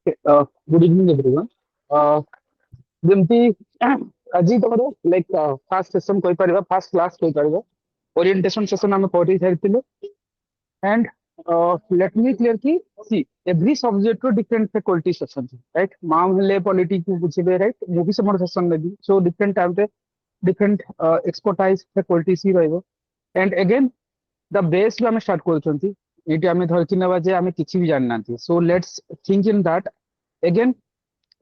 Good evening, everyone. ଯେମିତି ଆଜି ତମର ଲାଇକ୍ ଫାର୍ଷ୍ଟ ସେସନ କହିପାରିବା, ଫାର୍ଷ୍ଟ କ୍ଲାସ କହିପାରିବା, ଓରିଏଣ୍ଟେସନ ସେସନ ଆମେ କରି ସାରିଥିଲୁ and let me clear ki see every subject ro different faculties ଅଛନ୍ତି right ମାମ ହେଲେ politics କୁ ବୁଝିବେ right ମୁଁ ବି ସମର ସେସନ ନେବି so different type ରେ different expertise faculties ହି ରହିବ and again the base ରୁ ଆମେ start କରୁଛନ୍ତି ଏଇଠି ଆମେ ଧରିକି ନେବା ଯେ ଆମେ କିଛି ବି ଜାଣିନାହାନ୍ତି so let's think in that again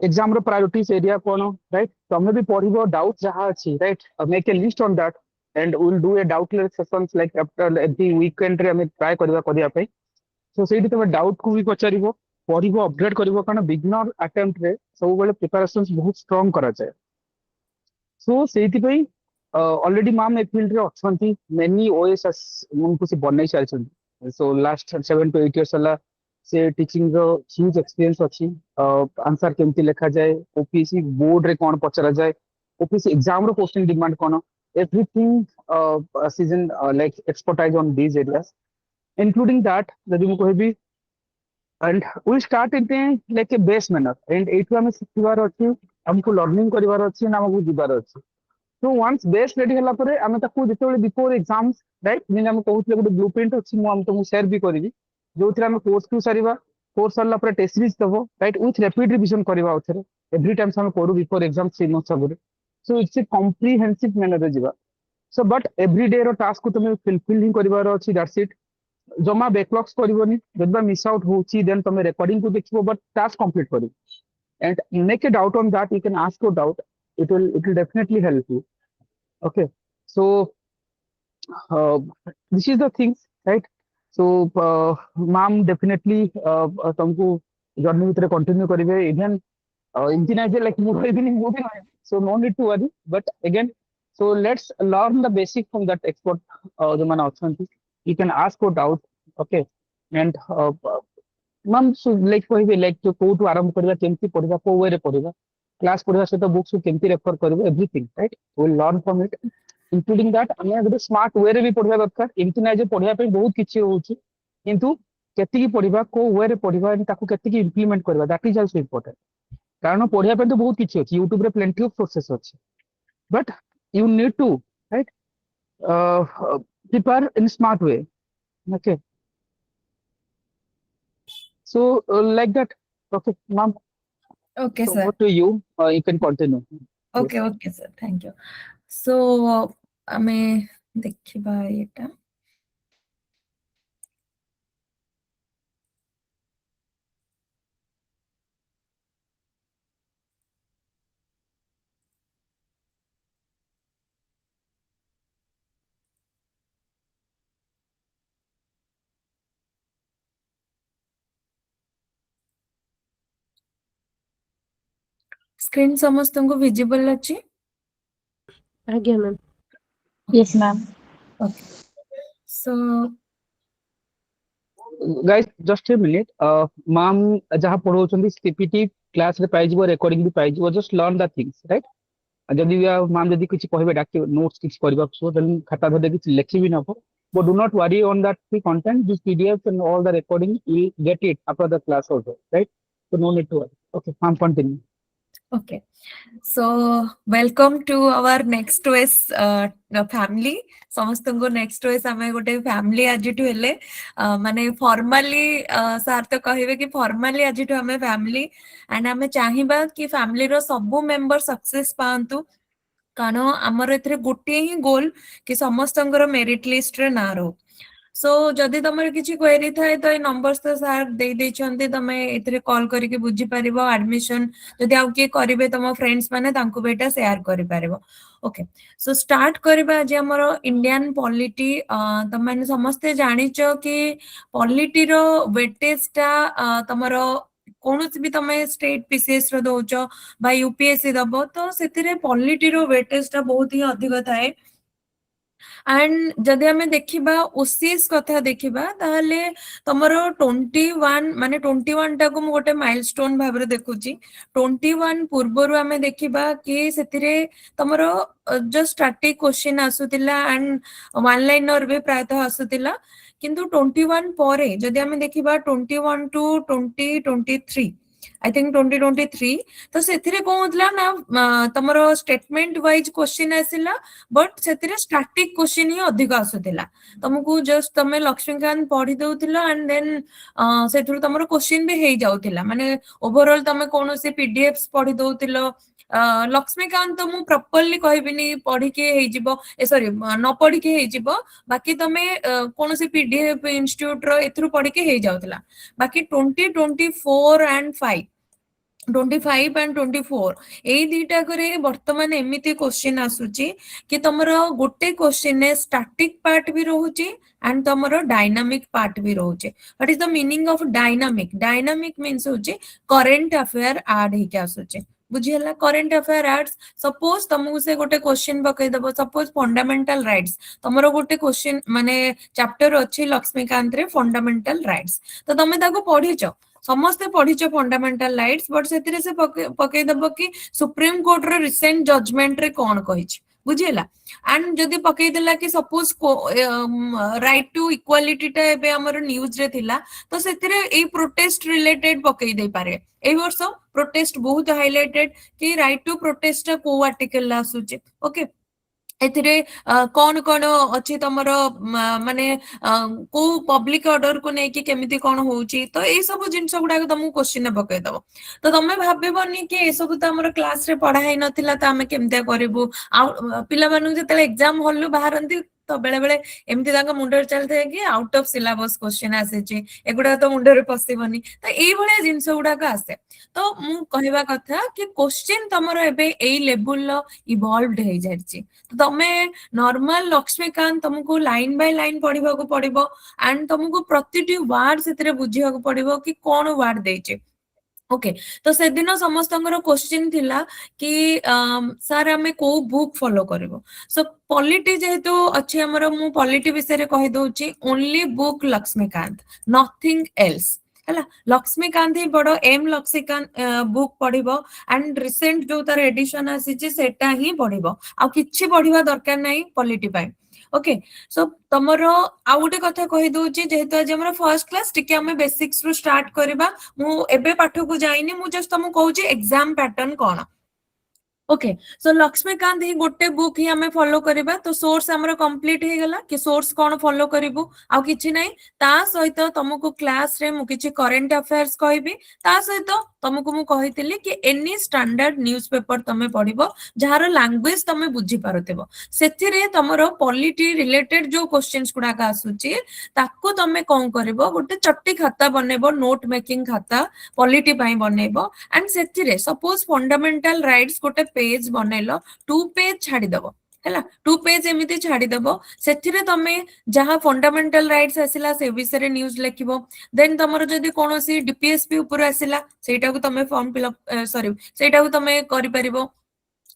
exam ର priorities area କଣ right ତମେ ବି ପଢିବ doubt ଯାହା ଅଛି right make a list on that and we'll do a doubtless sessions like after every weekend ରେ ଆମେ try କରିବା ପାଇଁ so ସେଇଠି ତମେ doubt କୁ ବି ପଚାରିବ ପଢିବ upgrade କରିବ କାରଣ beginner attempt ରେ ସବୁବେଳେ preparations ବହୁତ strong କରାଯାଏ so ସେଇଥିପାଇଁ already ma'am ଏ field ରେ ଅଛନ୍ତି many OSS ମାନଙ୍କୁ ସେ ବନେଇ ସାରିଛନ୍ତି so last 7 to 8 years ହେଲା से टीचिंग रो ह्यूज एक्सपीरियंस अछि आंसर केमती लिखा जाए ओपीसी बोर्ड रे कोन पचरा जाए ओपीसी एग्जाम रो क्वेश्चन डिमांड कोन everything season like expertise on these areas including that यदि मु कहबी and we start in like a base manner and एठु हम सिखबार अछि हमको लर्निंग करिवार अछि ना हमको दिबार अछि so once base ready हला परे आमे ताकू जेतेबेले बिफोर एग्जाम्स राइट जिन हम कहउतले गोटे ब्लूप्रिंट अछि मु हम तुमको शेयर भी करिवि जो थरे हम कोर्स को सारिबा कोर्स सरला परे टेस्ट सीरीज दबो राइट विथ रैपिड रिवीजन करबा उथरे एवरी टाइम हम करू बिफोर एग्जाम 3 months अगरे so it's a comprehensive manner रे जिबा सो बट एवरी डे रो टास्क को तुम फुलफिल ही करबार अछि दैट्स इट जमा बैकलॉग्स करबोनी जदबा मिस आउट होची देन तुम रिकॉर्डिंग को देखबो बट टास्क कंप्लीट करू and make a doubt on that you can ask your doubt it will definitely help you okay so this is the things right so ma'am definitely तुमको journey भितर continue करिवे even एमती ना जे like मु कहबिनी मु भी नहीं so no need to worry but again so let's learn the basic from that expert जो माने अछंती you can ask your doubt okay and ma'am like कहबे लाइक जो कोटू आरंभ करबा केमती पढ़बा को वे रे पढ़बा क्लास पढ़बा सहित बुक्स को केमती रेफर करबो everything right we will learn from it including that हमें गोटे स्मार्ट वे रे भी पढ़बा दरकार एमती ना जे पढ़िया पे बहुत किछि होउची किंतु केति की पढ़बा को वे रे पढ़बा ताको केति की इंप्लीमेंट करबा दैट इज आल्सो इंपोर्टेंट कारण पढ़िया पे तो बहुत किछि अछि यूट्यूब रे प्लेंटी ऑफ सोर्सेस अछि but you need to right prepare in smart way okay so like that okay ma'am Okay, so sir. over to you you can continue Okay, okay, sir. Thank you. So, ଆମେ ଦେଖିବା ଏଟା screen समस्तଙ୍କୁ visible ଅଛି? आज्ञा ma'am Yes, ma'am. Okay. So, guys just a minute ma'am jaha पढौछन्ती CPT class रे पाइजिबो recording भी पाइजिबो just learn the things right जदि मैम जदि किछि कहबे डाके नोट्स किछि करबा सो देन खाता धरे किछि लेखि भी नबो but do not worry on that the content this pdf and all the recording you will get it after the class also right so no need to worry okay ma'am continue okay. So, welcome to our next OS family. ସମସ୍ତଙ୍କୁ next OS ଆମେ ଗୋଟେ family ଆଜିଠୁ ହେଲେ ମାନେ formally sir ତ କହିବେ କି formally ଆଜିଠୁ ଆମେ family and ଆମେ ଚାହିଁବା କି family ର ସବୁ member success ପାଆନ୍ତୁ କାରଣ ଆମର ଏଥିରେ ଗୋଟିଏ ହିଁ ଗୋଲ କି ସମସ୍ତଙ୍କର merit list ରେ ନାଁ ରହୁ सो जदि तमर किछि क्वेरी थाए तो ए नंबर्स तो सर दे दैछन्ते तमे एथिरे कॉल करिके बुझी परिबो एडमिशन जदि आउ के करिवे तम फ्रेंड्स माने तांको बेटा शेयर करि परिबो ओके सो स्टार्ट करबा जे हमर इंडियन पॉलिटी तमने समस्ते जानिचो कि पॉलिटी रो वेटेज ता तमर कोनोसी भी तमे स्टेट पीसीएस रो दोचो बा यूपीएससी दबो तो सेतिरे पॉलिटी रो वेटेज ता बहुत ही अधिक थाए एंड जदि आमे देखिबा ओसीएस कथा देखिबा ताहले तमरो 21 माने 21 टा को मु गोटे माइलस्टोन भाबरे देखुची 21 पूर्वरु आमे देखिबा कि सेतिरे तमरो जस्ट स्टैटिक क्वेश्चन आसुतिला एंड वन लाइनर भी प्रायतः आसुतिला किंतु 21 परे जदि आमे देखिबा 21 टू 2023 आई थिंक 2023 तो सेथिरे कोन होतला ना तमरो स्टेटमेंट वाइज क्वेश्चन आसिला बट सेथिरे स्टैटिक क्वेश्चन ही अधिक आसुतिला तुमको जस्ट तमे लक्ष्मीकांत पढ़ी दउतिला एंड देन सेथुर तमरो क्वेश्चन भी हेई जाउतिला माने ओवरऑल तमे कोनोसी पीडीएफ्स पढ़ी दउतिलो लक्ष्मीकांत तो मु प्रॉपर्ली कहबिनी पढ़ी के हेई जिवो सॉरी न पढ़ी के हेई जिवो बाकी तमे कोनोसी पीडीएफ इंस्टीट्यूट रो एथुर पढ़ी के हेई जाउतिला बाकी 2024 एंड 5 25 एंड 24 एई दीटा करे वर्तमान एमिति क्वेश्चन आसुची कि तमरो गोटे क्वेश्चन ने स्टैटिक पार्ट भी रहउची एंड तमरो डायनामिक पार्ट भी रहउची what is the meaning of dynamic dynamic means होची करंट अफेयर ऐड हे के आसुची बुझियला करंट अफेयर एड्स सपोज तुमको से गोटे क्वेश्चन पकई दबो सपोज फंडामेंटल राइट्स तमरो गोटे क्वेश्चन माने चैप्टर अछि लक्ष्मीकांत रे फंडामेंटल राइट्स तो तमे ताको पढिचो समस्त पढ़ीच फंडामेंटल राइट्स बट से पकई दब कि सुप्रीम कोर्ट रो रिसेंट जजमेंट रे कौन कही बुझेला एंड जदि पकई देला कि सपोज राइट टू इक्वालिटी टा एबे हमर न्यूज रे थिला तो सेतिरे ए प्रोटेस्ट रिलेटेड पकई दे पारे ए वर्ष प्रोटेस्ट बहुत हाइलाइटेड कि राइट टू प्रोटेस्ट को आर्टिकल आसुचे ओके एथिरे कौन कौन अछि तमरो माने को पब्लिक ऑर्डर को नै कि केमिति कोन होउची तो ए सब जिंस गुडा तुमको क्वेश्चन पकई दबो तो तमे भाबेबनी कि ए सब तो हमर क्लास रे पढ़ाई नथिला त हमें केमिति करबो आ पिला मानु जतले एग्जाम हॉल लु बाहरंती तो बेले बेले एमती तांका मुंडर चलथे कि आउट ऑफ सिलेबस क्वेश्चन आसेची एगुडा तो मुंडर पसिबनी तो एई भले जिंस गुडा का आसे तो मु कहबा कथा कि क्वेश्चन तमरो एबे एई लेवल लो इवॉल्वड हे जायछि तो तमे नॉर्मल लक्ष्मीकांत तुमको लाइन बाय लाइन पढ़िबा को पड़िबो एंड तुमको प्रतिटी वर्ड सेतरे बुझिबा को पड़िबो कि कोन वर्ड देछि ओके तो से दिन समस्त क्वेश्चन थिला कि सर हमें को बुक फॉलो करबो सो पॉलिटी जेहेतु अछि हमर मु पॉलिटी विषय रे कहि दोछि only book Laxmikanth nothing else हला लक्ष्मीकांत ही बड़ एम लक्ष्मीकांत बुक पढ़िबो एंड रिसेंट जो तार एडिशन आसी सेटा ही पढ़िबो आ किछि पढ़िबा दरकार नै पॉलिटी पाई ओके सो तमरो आ गोटे कथा कहि दोछि जेहेतु आज हमर फर्स्ट क्लास टिके हमें बेसिक्स रु स्टार्ट करबा मु एबे पाठ को जाइनी मु जस्ट तुमको कहूछि एग्जाम पैटर्न कोन ओके सो लक्ष्मीकांत ही गोटे बुक ही हमें फॉलो करबा तो सोर्स हमर कंप्लीट हे गला कि सोर्स कोन फॉलो करबो आ किछि नै ता सहित तुमको क्लास रे मु किछि करंट अफेयर्स कहबी ता सहित तुमको मु कहितली कि एनी स्टैंडर्ड न्यूज़पेपर तमे पढिबो जहार लैंग्वेज तमे बुझी पारुतेबो सेथिरे तमरो पॉलिटी रिलेटेड जो क्वेश्चंस गुडा का आसुची ताको तमे कोन करबो गोटे चट्टी खाता बनेबो नोट मेकिंग खाता पॉलिटी पई बनेबो एंड सेथिरे सपोज फंडामेंटल राइट्स गोटे पेज बनेलो 2 पेज छाडी दबो हैला 2 पेज एमिति छाडी दबो सेथिरे तमे जहां फंडामेंटल राइट्स आसिला से विषय रे न्यूज़ लेखिबो देन तमरो जदी कोनोसी डीपीएसपी ऊपर आसिला सेटा को तमे फॉर्म फिल अप सॉरी सेटा को तमे करि परिबो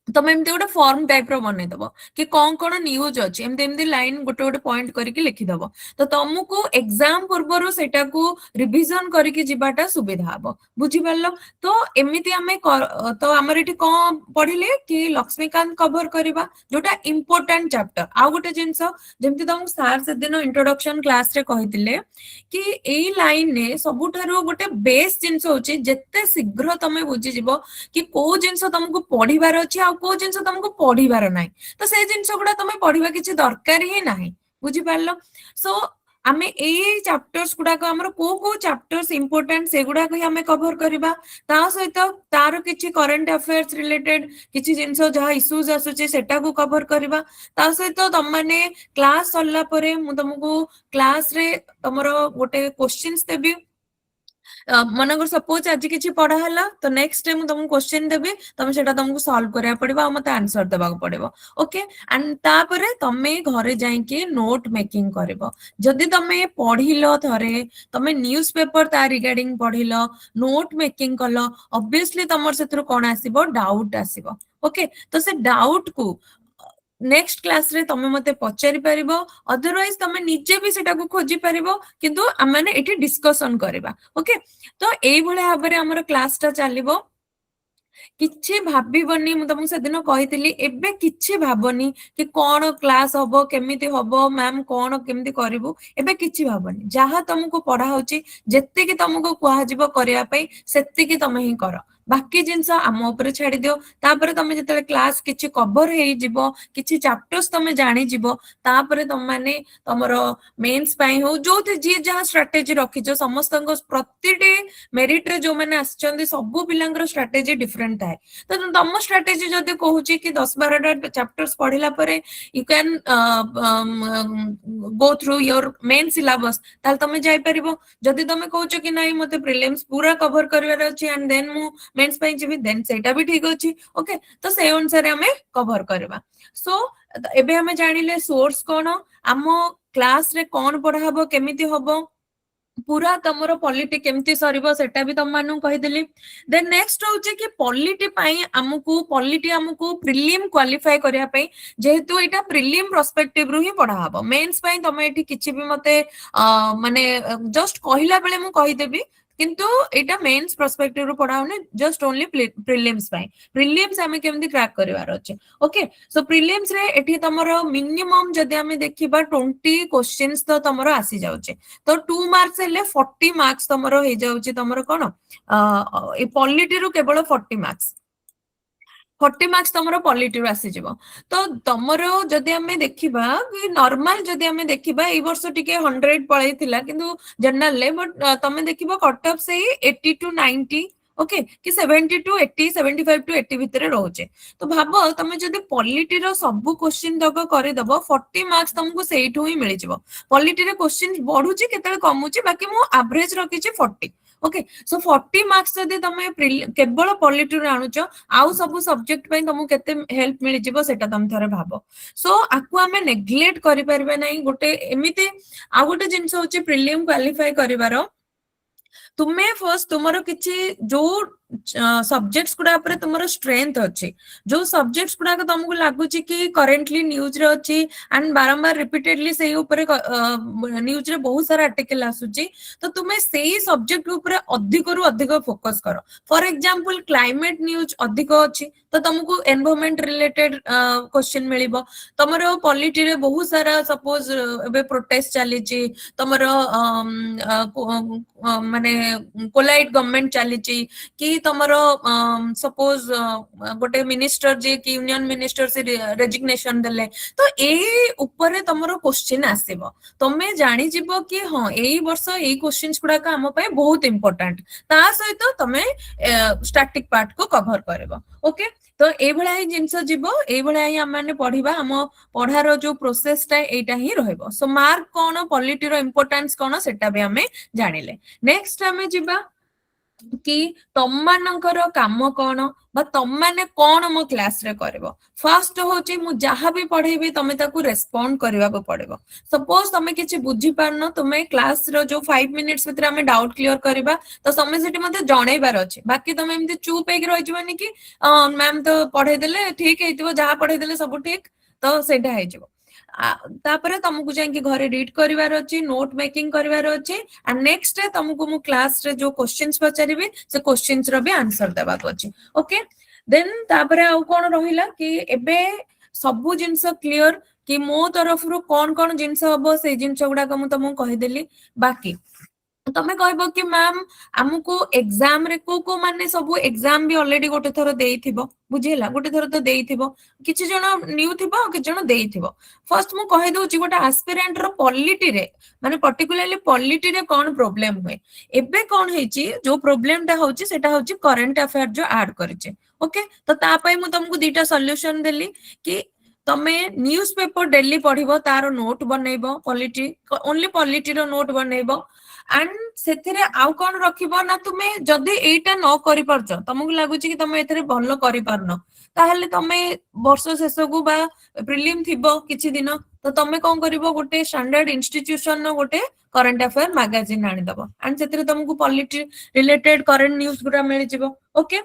तमे एमते गोटे फॉर्म टाइप रो बनै दबो कि कोन कोन न्यूज़ अछि एमते एमते लाइन गोटे गोटे पॉइंट करके लिखि दबो तो तुमको एग्जाम पूर्वरो सेटा को रिवीजन करके जिबाटा सुविधा हबो बुझि परलो तो एमिति हमें तो हमर एठी को पढिले कि लक्ष्मीकांत कवर करबा जोटा इंपोर्टेंट चैप्टर आ गोटे जिंस जेमति तुम सर से दिन इंट्रोडक्शन क्लास रे कहितिले कि एई लाइन ने सबुठारो गोटे बेस जिंस होची जत्ते शीघ्र तमे बुझि जिवो कि को जिंस तुमको पढिबार अछि को जिंस तुमको पढ़िबार नाही तो से जिंस गुडा तमे पढ़िबा किछि दरकार ही नाही बुझि पारलो सो आमे ए चैप्टर्स गुडा को हमर को चैप्टर्स इंपोर्टेंट से गुडा को हमें कवर करबा ता सहित तार किछि करंट अफेयर्स रिलेटेड किछि जिंस जहा इश्यूज आसुचे सेटा को कवर करबा ता सहित तम माने क्लास सरला परे मु तुमको क्लास रे तमरो गोटे क्वेश्चंस देबी मनगर सपोज आज किछि पढ़ा हला तो नेक्स्ट टाइम तुमको क्वेश्चन देबे तमे सेटा तुमको सॉल्व करया पड़िबा मते आंसर देबा पड़िबो ओके एंड तापरे तमे घरे जाई के नोट मेकिंग करबो जदी तमे पढिलो थरे तमे न्यूज़पेपर ता रिगार्डिंग पढिलो नोट मेकिंग कलो ऑब्वियसली तमर सेथरो कोन आसीबो डाउट आसीबो ओके तो से डाउट को नेक्स्ट क्लास रे तमे मते पचारि परिबो अदरवाइज तमे निजे भी सेटा को खोजी परिबो किंतु आमाने एठी डिस्कशन करबा ओके तो एई भले भाबरे हमर क्लास ता चलिबो କିଛି ଭାବିବନି। ମୁଁ ତମକୁ ସେଦିନ କହିଥିଲି ଏବେ କିଛି ଭାବନି କି କଣ କ୍ଲାସ ହବ, କେମିତି ହବ, ମ୍ୟାମ କଣ କେମିତି କରିବୁ, ଏବେ କିଛି ଭାବନି। ଯାହା ତମକୁ ପଢା ହଉଛି, ଯେତିକି ତମକୁ କୁହାଯିବ କରିବା ପାଇଁ ସେତିକି ତମେ ହିଁ କର। ବାକି ଜିନିଷ ଆମ ଉପରେ ଛାଡି ଦିଅ। ତାପରେ ତମେ ଯେତେବେଳେ କ୍ଲାସ କିଛି କଭର ହେଇଯିବ, କିଛି ଚାପ୍ଟର୍ସ ତମେ ଜାଣିଯିବ, ତାପରେ ତମମାନେ ତମର ମେନ୍ସ ପାଇଁ ହଉ ଯୋଉଠି ଯିଏ ଯାହା ଷ୍ଟ୍ରାଟେଜି ରଖିଛ, ସମସ୍ତଙ୍କ ପ୍ରତିଟି ମେରିଟ ରେ ଯୋଉମାନେ ଆସିଛନ୍ତି ସବୁ ପିଲାଙ୍କର ଷ୍ଟ୍ରାଟେଜି ଡିଫରେଣ୍ଟ ଥାଏ। ତ ତମ ଷ୍ଟ୍ରାଟେଜି ଯଦି କହୁଛି କି 10-12ଟା ଚାପ୍ଟର୍ସ ପଢିଲା ପରେ you can go through your main syllabus, ତାହେଲେ ତମେ ଯାଇପାରିବ। ଯଦି ତମେ କହୁଛ କି ନାଇଁ ମତେ ପ୍ରିଲିମ୍ସ ପୁରା କଭର କରିବାର ଅଛି ଆଣ୍ଡ ଦେନ୍ ମୁଁ ମେନ୍ସ ପାଇଁ ଯିବି, ଦେନ୍ ସେଇଟା ବି ଠିକ ଅଛି। ଓକେ, ତ ସେଇ ଅନୁସାରେ ଆମେ କଭର କରିବା। ସୋ ଏବେ ଆମେ ଜାଣିଲେ ସୋର୍ସ କଣ, ଆମ କ୍ଲାସରେ କଣ ପଢା ହବ, କେମିତି ହବ, ପୁରା ତମର ପଲିଟି କେମିତି ସରିବ ସେଟା ବି ତମମାନଙ୍କୁ କହିଦେଲି। ଦେନ୍ ନେକ୍ସଟ ହଉଛି କି ପଲିଟି ପାଇଁ ଆମକୁ ପ୍ରିଲିମ୍ କ୍ୱାଲିଫାଏ କରିବା ପାଇଁ, ଯେହେତୁ ଏଇଟା ପ୍ରିଲିମ୍ ପର୍ସପେକ୍ଟିଭ ରୁ ହିଁ ପଢା ହବ। ମେନ୍ସ ପାଇଁ ତମେ ଏଠି କିଛି ବି ମତେ ମାନେ ଜଷ୍ଟ କହିଲା ବେଳେ ମୁଁ କହିଦେବି, କିନ୍ତୁ ଏଇଟା ମେନ୍ସ ପର୍ସପେକ୍ଟିଭ ରୁ ପଢା ହଉନି, ଜଷ୍ଟ ଓନ୍ଲି ପ୍ରିଲିମ୍ସ ପାଇଁ। ପ୍ରିଲିମ୍ସ ଆମେ କେମିତି କ୍ରାକ୍ କରିବାର ଅଛି। ଓକେ, ସୋ ପ୍ରିଲିମ୍ସ ରେ ଏଠି ତମର ମିନିମମ୍ ଯଦି ଆମେ ଦେଖିବା 20 କ୍ୱେଶ୍ଚିନ୍ସ ତ ତମର ଆସି ଯାଉଛି। ତ 2 ମାର୍କସ ହେଲେ 40 ମାର୍କସ ତମର ହେଇଯାଉଛି। ତମର କଣ ଏ ପଲିଟିରୁ କେବଳ 40 ମାର୍କସ, 40 ମାର୍କସ ତମର ପଲିଟିରୁ ଆସିଯିବ। ତ ତମର ଯଦି ଆମେ ଦେଖିବା ନର୍ମାଲ, ଯଦି ଆମେ ଦେଖିବା ଏଇ ବର୍ଷ ଟିକେ 100 ପଳେଇଥିଲା କିନ୍ତୁ ଜେନେରାଲରେ, ବଟ୍ ତମେ ଦେଖିବ କଟ ଅଫ୍ ସେଇ 80 to 90, ଓକେ, କି 70 to 80, 75 to 80 ଭିତରେ ରହୁଛି। ତ ଭାବ ତମେ ଯଦି ପଲିଟିର ସବୁ କ୍ୱେଶ୍ଚିନ୍ ତକ କରିଦବ, 40 ମାର୍କସ ତମକୁ ସେଇଠୁ ହିଁ ମିଳିଯିବ। ପଲିଟିରେ କ୍ୱେଶ୍ଚିନ୍ ବଢୁଛି କେତେବେଳେ କମୁଛି, ବାକି ମୁଁ ଆଭରେଜ ରଖିଛି 40। ଓକେ, ସୋ 40 ମାର୍କସ ଯଦି ତମେ କେବଳ ପଲିଟିରୁ ଆଣୁଛ, ଆଉ ସବୁ ସବଜେକ୍ଟ ପାଇଁ ତମକୁ କେତେ ହେଲ୍ପ ମିଳିଯିବ ସେଟା ତମେ ଥରେ ଭାବ। ସୋ ଆକୁ ଆମେ ନେଗ୍ଲେକ୍ଟ କରିପାରିବା ନାହିଁ। ଗୋଟେ ଏମିତି ଆଉ ଗୋଟେ ଜିନିଷ ହଉଛି ପ୍ରିଲିମ୍ କ୍ୱାଲିଫାଏ କରିବାର, ତୁମେ ଫାର୍ଷ୍ଟ ତୁମର କିଛି ଯୋଉ ସବଜେକ୍ଟସ ଗୁଡା ଉପରେ ତୁମର ଷ୍ଟ୍ରେଂଥ ଅଛି, ଯୋଉ ସବଜେକ୍ଟସ ଗୁଡାକ ତମକୁ ଲାଗୁଛି କି କରେଣ୍ଟଲି ନ୍ୟୁଜରେ ଅଛି ଆଣ୍ଡ ବାରମ୍ବାର ରିପିଟେଡଲି ସେଇ ଉପରେ ନ୍ୟୁଜରେ ବହୁତ ସାରା ଆର୍ଟିକଲ ଆସୁଛି, ତ ତୁମେ ସେଇ ସବଜେକ୍ଟ ଉପରେ ଅଧିକରୁ ଅଧିକ ଫୋକସ କର। ଫର ଏକ୍ସାମ୍ପଲ କ୍ଲାଇମେଟ ନ୍ୟୁଜ ଅଧିକ ଅଛି, ତ ତମକୁ ଏନଭାରମେଣ୍ଟ ରିଲେଟେଡ କ୍ୱେଶ୍ଚିନ୍ ମିଳିବ। ତମର ପଲିଟିରେ ବହୁତ ସାରା ସପୋଜ ଏବେ ପ୍ରୋଟେଷ୍ଟ ଚାଲିଛି, ତମର ମାନେ କୋଲାଇଟ ଗଭର୍ଣ୍ଣମେଣ୍ଟ ଚାଲିଛି, କି ତମର ସପୋଜ ଗୋଟେ ମିନିଷ୍ଟର ଯିଏ କି ୟୁନିୟନ ମିନିଷ୍ଟର ସେ ରେଜିଗ୍ନେସନ ଦେଲେ, ତ ଏଇ ଉପରେ ତମର କ୍ୱେଶ୍ଚିନ୍ ଆସିବ। ତମେ ଜାଣିଯିବ କି ହଁ ଏଇ ବର୍ଷ ଏଇ କ୍ୱେଶ୍ଚିନ୍ସ ଗୁଡାକ ଆମ ପାଇଁ ବହୁତ ଇମ୍ପୋର୍ଟାଣ୍ଟ, ତା ସହିତ ତମେ ଷ୍ଟାଟିକ ପାର୍ଟ କୁ କଭର କରିବ। ଓକେ, ତ ଏଇଭଳିଆ ହିଁ ଜିନିଷ ଯିବ, ଏଇଭଳିଆ ହିଁ ଆମେ ପଢିବା। ଆମ ପଢାର ଯୋଉ ପ୍ରୋସେସ ଟା ଏଇଟା ହିଁ ରହିବ। ସୋ ମାର୍କ କଣ, ପଲିଟିର ଇମ୍ପୋର୍ଟାନ୍ସ କଣ, ସେଟା ବି ଆମେ ଜାଣିଲେ। ନେକ୍ସଟ ଆମେ ଯିବା କି ତମମାନଙ୍କର କାମ କଣ, ବା ତମମାନେ କଣ ମୋ କ୍ଲାସରେ କରିବ। ଫାର୍ଷ୍ଟ ହଉଛି ମୁଁ ଯାହା ବି ପଢେଇବି ତମେ ତାକୁ ରେସ୍ପଣ୍ଡ କରିବାକୁ ପଡିବ। ସପୋଜ ତମେ କିଛି ବୁଝିପାରୁନ, ତୁମେ କ୍ଲାସର ଯୋଉ 5 ମିନିଟ୍ସ ଭିତରେ ଆମେ ଡାଉଟ କ୍ଲିୟର କରିବା, ତ ତମେ ସେଠି ମତେ ଜଣେଇବାର ଅଛି। ବାକି ତମେ ଏମିତି ଚୁପ୍ ହେଇକି ରହିଯିବନି କି ମ୍ୟାମ ତ ପଢେଇ ଦେଲେ ଠିକ ହେଇଥିବ, ଯାହା ପଢେଇ ଦେଲେ ସବୁ ଠିକ, ତ ସେଇଟା ହେଇଯିବ। ତାପରେ ତମକୁ ଯାଇକି ଘରେ ରିଡ୍ କରିବାର ଅଛି, ନୋଟ ମେକିଂ କରିବାର ଅଛି, and next ତମକୁ ମୁଁ କ୍ଲାସରେ ଯୋଉ କ୍ୱେଶ୍ଚିନ୍ସ ପଚାରିବି ସେ କ୍ୱେଶ୍ଚିନ୍ସ ର ବି ଆନ୍ସର ଦେବାକୁ ଅଛି। ଓକେ, ଦେନ୍ ତାପରେ ଆଉ କଣ ରହିଲା କି ଏବେ ସବୁ ଜିନିଷ କ୍ଲିୟର କି ମୋ ତରଫରୁ କଣ କଣ ଜିନିଷ ହବ, ସେଇ ଜିନିଷ ଗୁଡାକ ମୁଁ ତମକୁ କହିଦେଲି। ବାକି ତମେ କହିବ କି ମ୍ୟାମ ଆମକୁ ଏକ୍ସାମ ରେ କୋଉ ମାନେ ସବୁ ଏକ୍ସାମ ବି ଅଲରେଡି ଗୋଟେ ଥର ଦେଇଥିବ, ବୁଝିହେଲା, ଗୋଟେ ଥର ତ ଦେଇଥିବ, କିଛି ଜଣ ନ୍ୟୁ ଥିବ ଆଉ କିଛି ଜଣ ଦେଇଥିବ। ଫାର୍ଷ୍ଟ ମୁଁ କହିଦଉଛି ଗୋଟେ ଆସ୍ପିରାଣ୍ଟ ର ପଲିଟିରେ, ମାନେ ପର୍ଟିକୁଲାରଲି ପଲିଟିରେ କଣ ପ୍ରୋବ୍ଲେମ ହୁଏ। ଏବେ କଣ ହେଇଛି, ଯୋଉ ପ୍ରୋବ୍ଲେମଟା ହଉଛି ସେଟା ହଉଛି କରେଣ୍ଟ ଆଫେୟାର ଯୋଉ ଆଡ କରିଛେ। ଓକେ, ତ ତା ପାଇଁ ମୁଁ ତମକୁ ଦିଟା ସଲ୍ୟୁସନ ଦେଲି କି ତମେ ନ୍ୟୁଜ ପେପର ଡେଲି ପଢିବ, ତାର ନୋଟ ବନେଇବ, ପଲିଟି ଓନ୍ଲି ପଲିଟିର ନୋଟ ବନେଇବ। ଆଣ୍ଡ ସେଥିରେ ଆଉ କଣ ରଖିବ ନା, ତୁମେ ଯଦି ଏଇଟା ନ କରିପାରୁଛ, ତମକୁ ଲାଗୁଛି କି ତମେ ଏଥିରେ ଭଲ କରିପାରୁନ, ତାହେଲେ ତମେ ବର୍ଷ ଶେଷକୁ ବା ପ୍ରିଲିମ ଥିବ କିଛି ଦିନ, ତ ତମେ କଣ କରିବ, ଗୋଟେ ଷ୍ଟାଣ୍ଡାର୍ଡ ଇନଷ୍ଟିଟ୍ୟୁସନ ଗୋଟେ କରେଣ୍ଟ ଆଫେୟାର ମାଗାଜିନ୍ ଆଣିଦବ, ଆଣ୍ଡ ସେଥିରେ ତମକୁ ପଲିଟି ରିଲେଟେଡ କରେଣ୍ଟ ନ୍ୟୁଜ ଗୁଡା ମିଳିଯିବ। ଓକେ,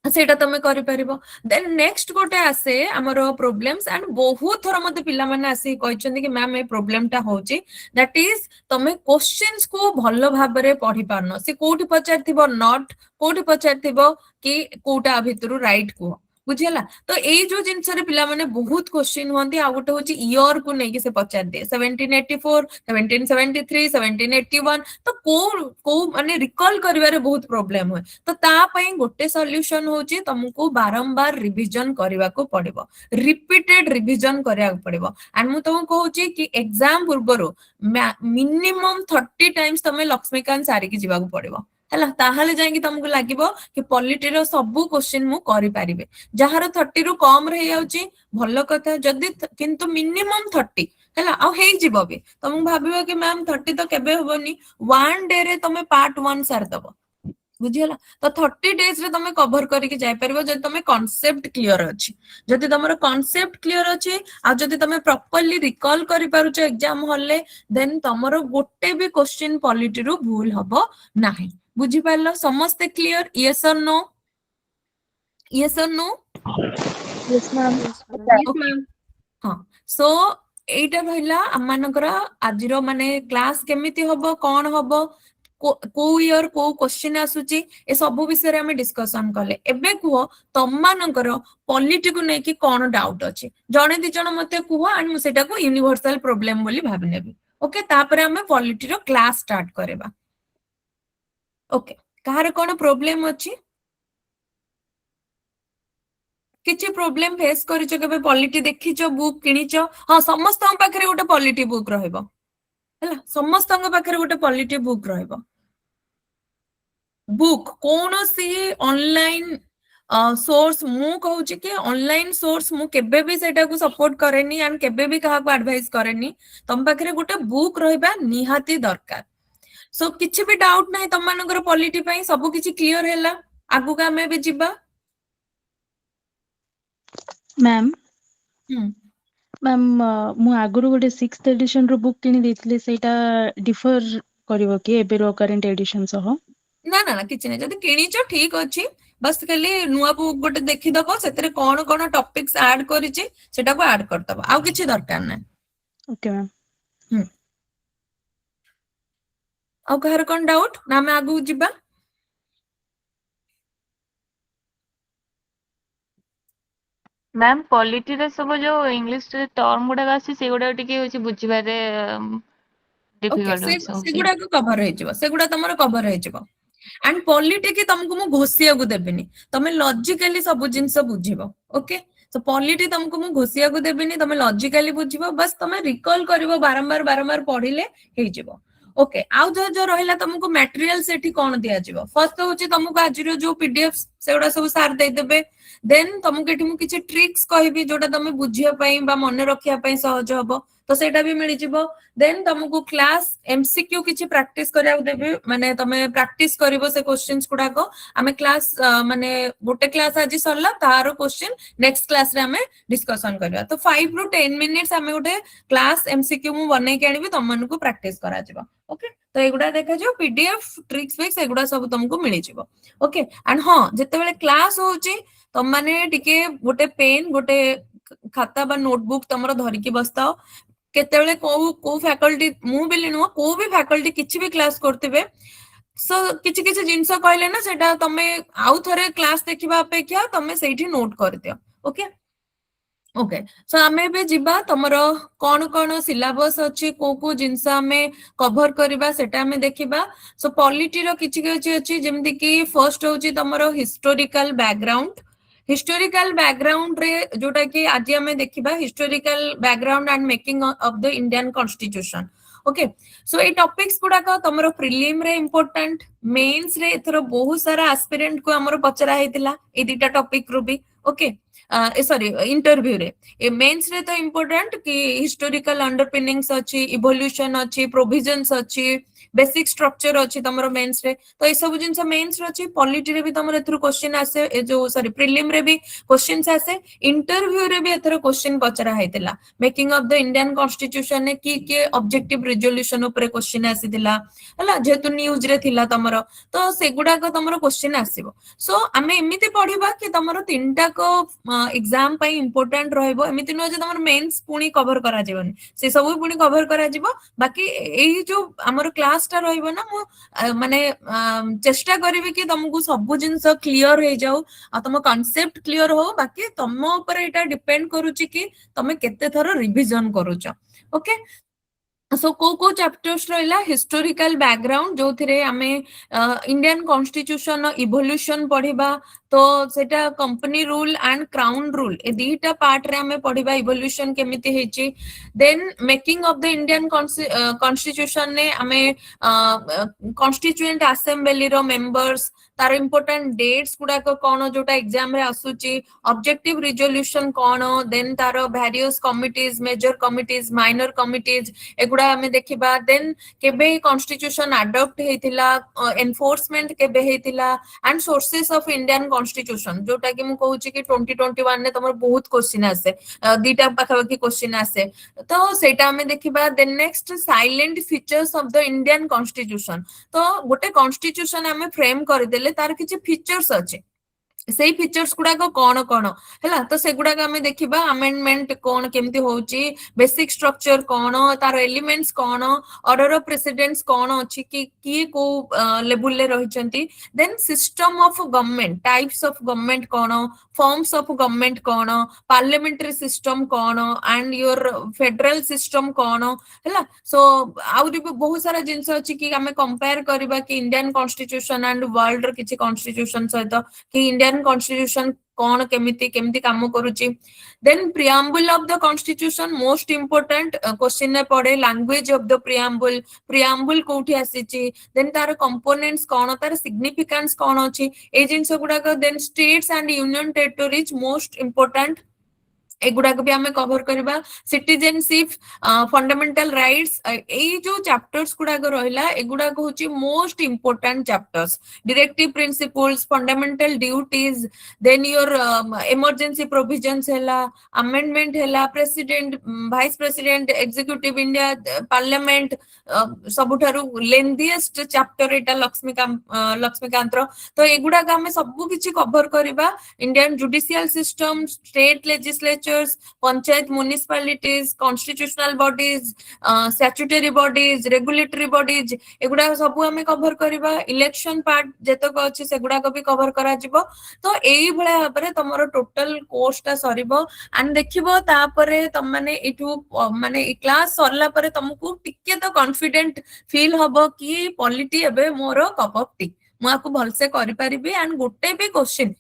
सेटा तमे करि परिबो देन नेक्स्ट गोटे आसे हमर प्रॉब्लम्स एंड बहुत थर मते पिला माने आसी कहचंदी कि मैम ए प्रॉब्लम ता होची दैट इज तमे क्वेश्चंस को भलो भाबरे पढी पारनो से कोठी पचारथिबो नॉट कोठी पचारथिबो कि कोटा भितरु राइट को बुझिला तो एई जो जिंस रे पिला माने बहुत क्वेश्चन होंती आ गोटे होची ईयर को नै कि से पचार दे 1784 1773 1781 तो को माने रिकॉल करिवारे बहुत प्रॉब्लम होय तो ता पई गोटे सॉल्यूशन होची तुमको बारंबार रिवीजन करबा को पड़िबो रिपीटेड रिवीजन करिया पड़िबो एंड मु तुमको कहूची कि एग्जाम पूर्वरो मिनिमम 30 टाइम्स तमे लक्ष्मीकांत सारी की जीवा को पड़िबो हला ताहाले जाई तुमको लागिबो कि पॉलिटी रो सब क्वेश्चन मु करि पारिबे जहार 30 रु कम रही जाउची भलो कथा जदी किंतु मिनिमम 30 हला आ हेई जीवो बे तुम भाबिबो कि मैम 30 तो केबे होबनी वन डे रे तमे पार्ट 1 सार दबो बुझिला तो 30 डेज रे तमे कवर करके जाय परबो जदी तमे कांसेप्ट क्लियर अछि जदी तमरो कांसेप्ट क्लियर अछि आ जदी तमे प्रॉपर्ली रिकॉल करि पारुछ एग्जाम हॉल ले देन तमरो गोटे भी क्वेश्चन पॉलिटी रु भूल हबो नाही बुझि पारलो समस्त क्लियर यस और no yes or no Yes, ma'am. Yes, ma'am. okay हाँ so एटा रहिला हमनकर आजिरो माने क्लास केमिति हबो कोन हबो को ईयर को क्वेश्चन आसुची ए सब विषय रे हम डिस्कशन करले एबे कुहो तमनकर पॉलिटी को नै कि कोन डाउट अछि जणे दि जण मते कुहो एंड मु सेटा को यूनिवर्सल प्रॉब्लम बोली भाबि नेबी ओके तापर हम पॉलिटी रो क्लास स्टार्ट करबा ओके कहार कोन प्रॉब्लम अछि किछि प्रॉब्लम फेस करिछ केबे पॉलिटी देखिछो बुक किनिछो हां समस्त हम पाखरे गोटे पॉलिटी बुक रहइबो हला समस्त हम पाखरे गोटे पॉलिटी बुक रहइबो बुक कोन सी ऑनलाइन सोर्स मु कहूची कि ऑनलाइन सोर्स मु केबे भी सेटा को सपोर्ट करेनी एंड केबे भी कहा को एडवाइस करेनी तम पाखरे गोटे बुक रहइबा निहाती दरकार सो किछि भी डाउट नाही तम मानकर पॉलिटी पई सब किछि क्लियर हैला आगु का हमें भी जिबा Ma'am, हम ma'am, ମୁଁ ଆଗରୁ ଗୋଟେ 6th edition ର ବୁକ୍ କିଣି ଦେଇଥିଲି ସେଇଟା ଡିଫର କରିବ କି ଏବେ ର କରେଣ୍ଟ ଏଡିସନ ସହ? ନା ନା ନା କିଛି ନାହିଁ ଯଦି କିଣିଛ ଠିକ ଅଛି ବସ୍ ଖାଲି ନୂଆ ବୁକ୍ ଗୋଟେ ଦେଖିଦବ ସେଥିରେ କଣ କଣ ଟପିକ୍ସ ଆଡ କରିଛି ସେଟାକୁ ଆଡ କରିଦବ ଆଉ କିଛି ଦରକାର ନାହିଁ ଓକେ ମ୍ୟାମ୍। ଆଉ କାହାର କଣ ଡାଉଟ ନା ଆମେ ଆଗକୁ ଯିବା मैम पॉलिटी रे सब जो इंग्लिश रे टर्म गुडा आसी से गुडा टिके होची बुझिबारे ओके डिफिकल्ट होची होची ସେଗୁଡାକ କଭର ହେଇଯିବ ସେଗୁଡା ତମର କଭର ହେଇଯିବ एंड पॉलिटी की तुमको मु घोषिया को देबिनी तमे लॉजिकली सब जिंस बुझिबो ओके तो पॉलिटी तुमको मु घोषिया को देबिनी तमे लॉजिकली बुझिबो बस तमे रिकॉल करिवो बारंबार बारंबार पढिले हेइ जिवो ओके आउ जो रहिला तुमको मटेरियल सेठी कोन दिया जिवो फर्स्ट होची तुमको आजिरो जो पीडीएफ सेगुडा सब सार दे देबे देन तुमको एठी मु किछि ट्रिक्स कहबी जोटा तमे बुझिया पई बा मन रखिया पई सहज हबो तो सेटा भी मिलि जिवो देन तुमको क्लास एमसीक्यू किछि प्रैक्टिस करिया देबे माने तमे प्रैक्टिस करिवो से क्वेश्चंस गुडा को हमें क्लास माने गोटे क्लास आज सरला तारो क्वेश्चन नेक्स्ट क्लास रे हमें डिस्कशन करबा तो 5 रु 10 मिनिट्स हमें गोटे क्लास एमसीक्यू मु बनै के आनिबी तम मन को प्रैक्टिस करा जिवो ओके तो एगुडा देखा जो पीडीएफ ट्रिक्स विक्स एगुडा सब तुमको मिलि जिवो ओके एंड हां जते बेले क्लास होची तम माने टिके गोटे पेन गोटे खाता बा नोटबुक तमरो धरि की बस्ताओ केतेबेले को फैकल्टी मु बेले नुह को भी फैकल्टी किछि भी क्लास करथिबे सो किछि किछि जिंस कहले ना सेटा तमे आउ थरे क्लास देखिबा अपेक्षा तमे सेठी नोट कर दियो ओके ओके सो हमें भी जिबा तमरो कोन कोन सिलेबस अछि को जिंस हमें कवर करबा सेटा हमें देखिबा सो पॉलिटी रो किछि किछि अछि जेमति कि फर्स्ट होची तमरो हिस्टोरिकल बैकग्राउंड हिस्टोरिकल बैकग्राउंड रे जोटा कि आज हमें देखिबा historical background and making of the Indian constitution okay so ए टॉपिक्स गुडा का तमरो प्रीलिम रे इंपोर्टेंट मेंस रे एथरो बहुत सारा एस्पिरेंट को हमरो पचरा हेतिला ए दिटा टॉपिक रो भी ओके सॉरी इंटरव्यू रे ए मेंस रे तो इम्पोर्टेंट कि हिस्टोरिकल अंडरपिनिंग्स अच्छी, इवोल्यूशन अच्छी, प्रोविजन्स अच्छी, बेसिक स्ट्रक्चर अच्छी तमरो मेंस रे। तो ए सब जिंस मेंस रे अच्छी, पॉलिटी रे भी तमरो एथरो क्वेश्चन आसे, ए जो सॉरी प्रीलिम रे भी क्वेश्चंस आसे, इंटरव्यू रे भी एथरो क्वेश्चन पचरा हैतिला। Making of the Indian constitution ने की ऑब्जेक्टिव रिजोल्यूशन ऊपर क्वेश्चन आसीतिला हला, जेतु न्यूज रे थिला तमरो, तो सेगुडा को तमरो क्वेश्चन आसीबो। सो आमे एमिति पढिबा कि तमरो तीनटा को एग्जाम पई इंपोर्टेंट रहइबो, एमिति न जे तमरो मेंस पुनी कवर करा जेबनी, से सब पुनी कवर करा जेबो। बाकी एई जो हमर क्लास टा रहइबो ना, मु माने चेष्टा करबी कि तुमको सब जिंस क्लियर हो जाऊ आ तुम कांसेप्ट क्लियर हो। बाकी तुम ऊपर एटा डिपेंड करूची कि तुम केते थरो रिवीजन करूछ। ओके, सो को चैप्टर्स रहिला हिस्टोरिकल बैकग्राउंड, जो थिरे हमें इंडियन कॉन्स्टिट्यूशन इवोल्यूशन पढ़िबा, तो सेटा company rule and crown rule ए दीटा पार्ट रे हमें पढ़िबा इवोल्यूशन केमिति हेची। Then making of the Indian constitution ने हमें कॉन्स्टिट्यूएंट असेंबली रो मेंबर्स, तार इंपोर्टेंट डेट्स गुडा को कोन जोटा एग्जाम रे आसुची, ऑब्जेक्टिव रिजोल्यूशन कोन, देन तार various committees, major committees, minor committees, एगुडा हमें देखिबा। देन केबे कॉन्स्टिट्यूशन अडॉप्ट हेतिला, एनफोर्समेंट केबे हेतिला, and sources of Indian constitution, जोटा कि मु कहूची कि 2021 ने तमर बहुत क्वेश्चन आसे, दीटा पाखापाखि क्वेश्चन आसे, तो सेटा हमें देखिबा। Then next salient features of the Indian constitution, तो गोटे कॉन्स्टिट्यूशन हमें फ्रेम कर देले तार किछि फीचर्स अछि, सेई फीचर्स गुडा को कोन कोन हैला, तो से गुडा हमें देखिबा। अमेंडमेंट कोन केमती होउची, बेसिक स्ट्रक्चर कोन, तार एलिमेंट्स कोन, ऑर्डर ऑफ प्रेसिडेंट्स कोन अछि, कि को लेवल ले रहिचंती। Then system of government, types of government कोन, फॉर्म्स ऑफ गवर्नमेंट कोन, पार्लियामेंट्री सिस्टम कोन, एंड योर फेडरल सिस्टम कोन हैला। सो आउरी बहुत सारा जिंस अछि कि हमें कंपेयर करबा कि इंडियन कॉन्स्टिट्यूशन एंड वर्ल्ड र किछि कॉन्स्टिट्यूशन सहित कि इंडियन कॉन्स्टिट्यूशन कौन केमिति केमिति काम करूची। Then preamble of the constitution most important question ने पड़े, language of the preamble, preamble कोठी आसीची, देन तार कंपोनेंट्स कौन, तार सिग्निफिकेंस कौन अछि, ए जिंस गुडा को। Then states and union territories most important, एगुडा को भी हमें कवर करबा। सिटीजनशिप, फंडामेंटल राइट्स, ए जो चैप्टर्स गुडा को रहिला, एगुडा को होची most important chapters. Directive principles, fundamental duties, then your emergency provisions हैला, अमेंडमेंट हैला, president, vice president, executive India, parliament, सबुठारु लेंथीएस्ट चैप्टर एटा लक्ष्मीकांत रो। तो एगुडा को हमें सब किछि कवर करबा। Indian judicial system, state legislature, panchayat, municipalities, constitutional bodies, statutory bodies, regulatory bodies, एगुडा सब हमें कवर करबा। इलेक्शन पार्ट जेतक अछि सेगुडा को भी कवर करा जिवो। तो एई भले भाबरे तमरो टोटल कोर्स ता सरीबो, एंड देखिबो तापरे तम माने इठू माने ई क्लास सरला परे तुमको टिके तो कॉन्फिडेंट फील हबो कि पॉलिटी एबे मोर कप ऑफ टी, मु आकु भलसे करि परिबी। एंड गोटे भी क्वेश्चन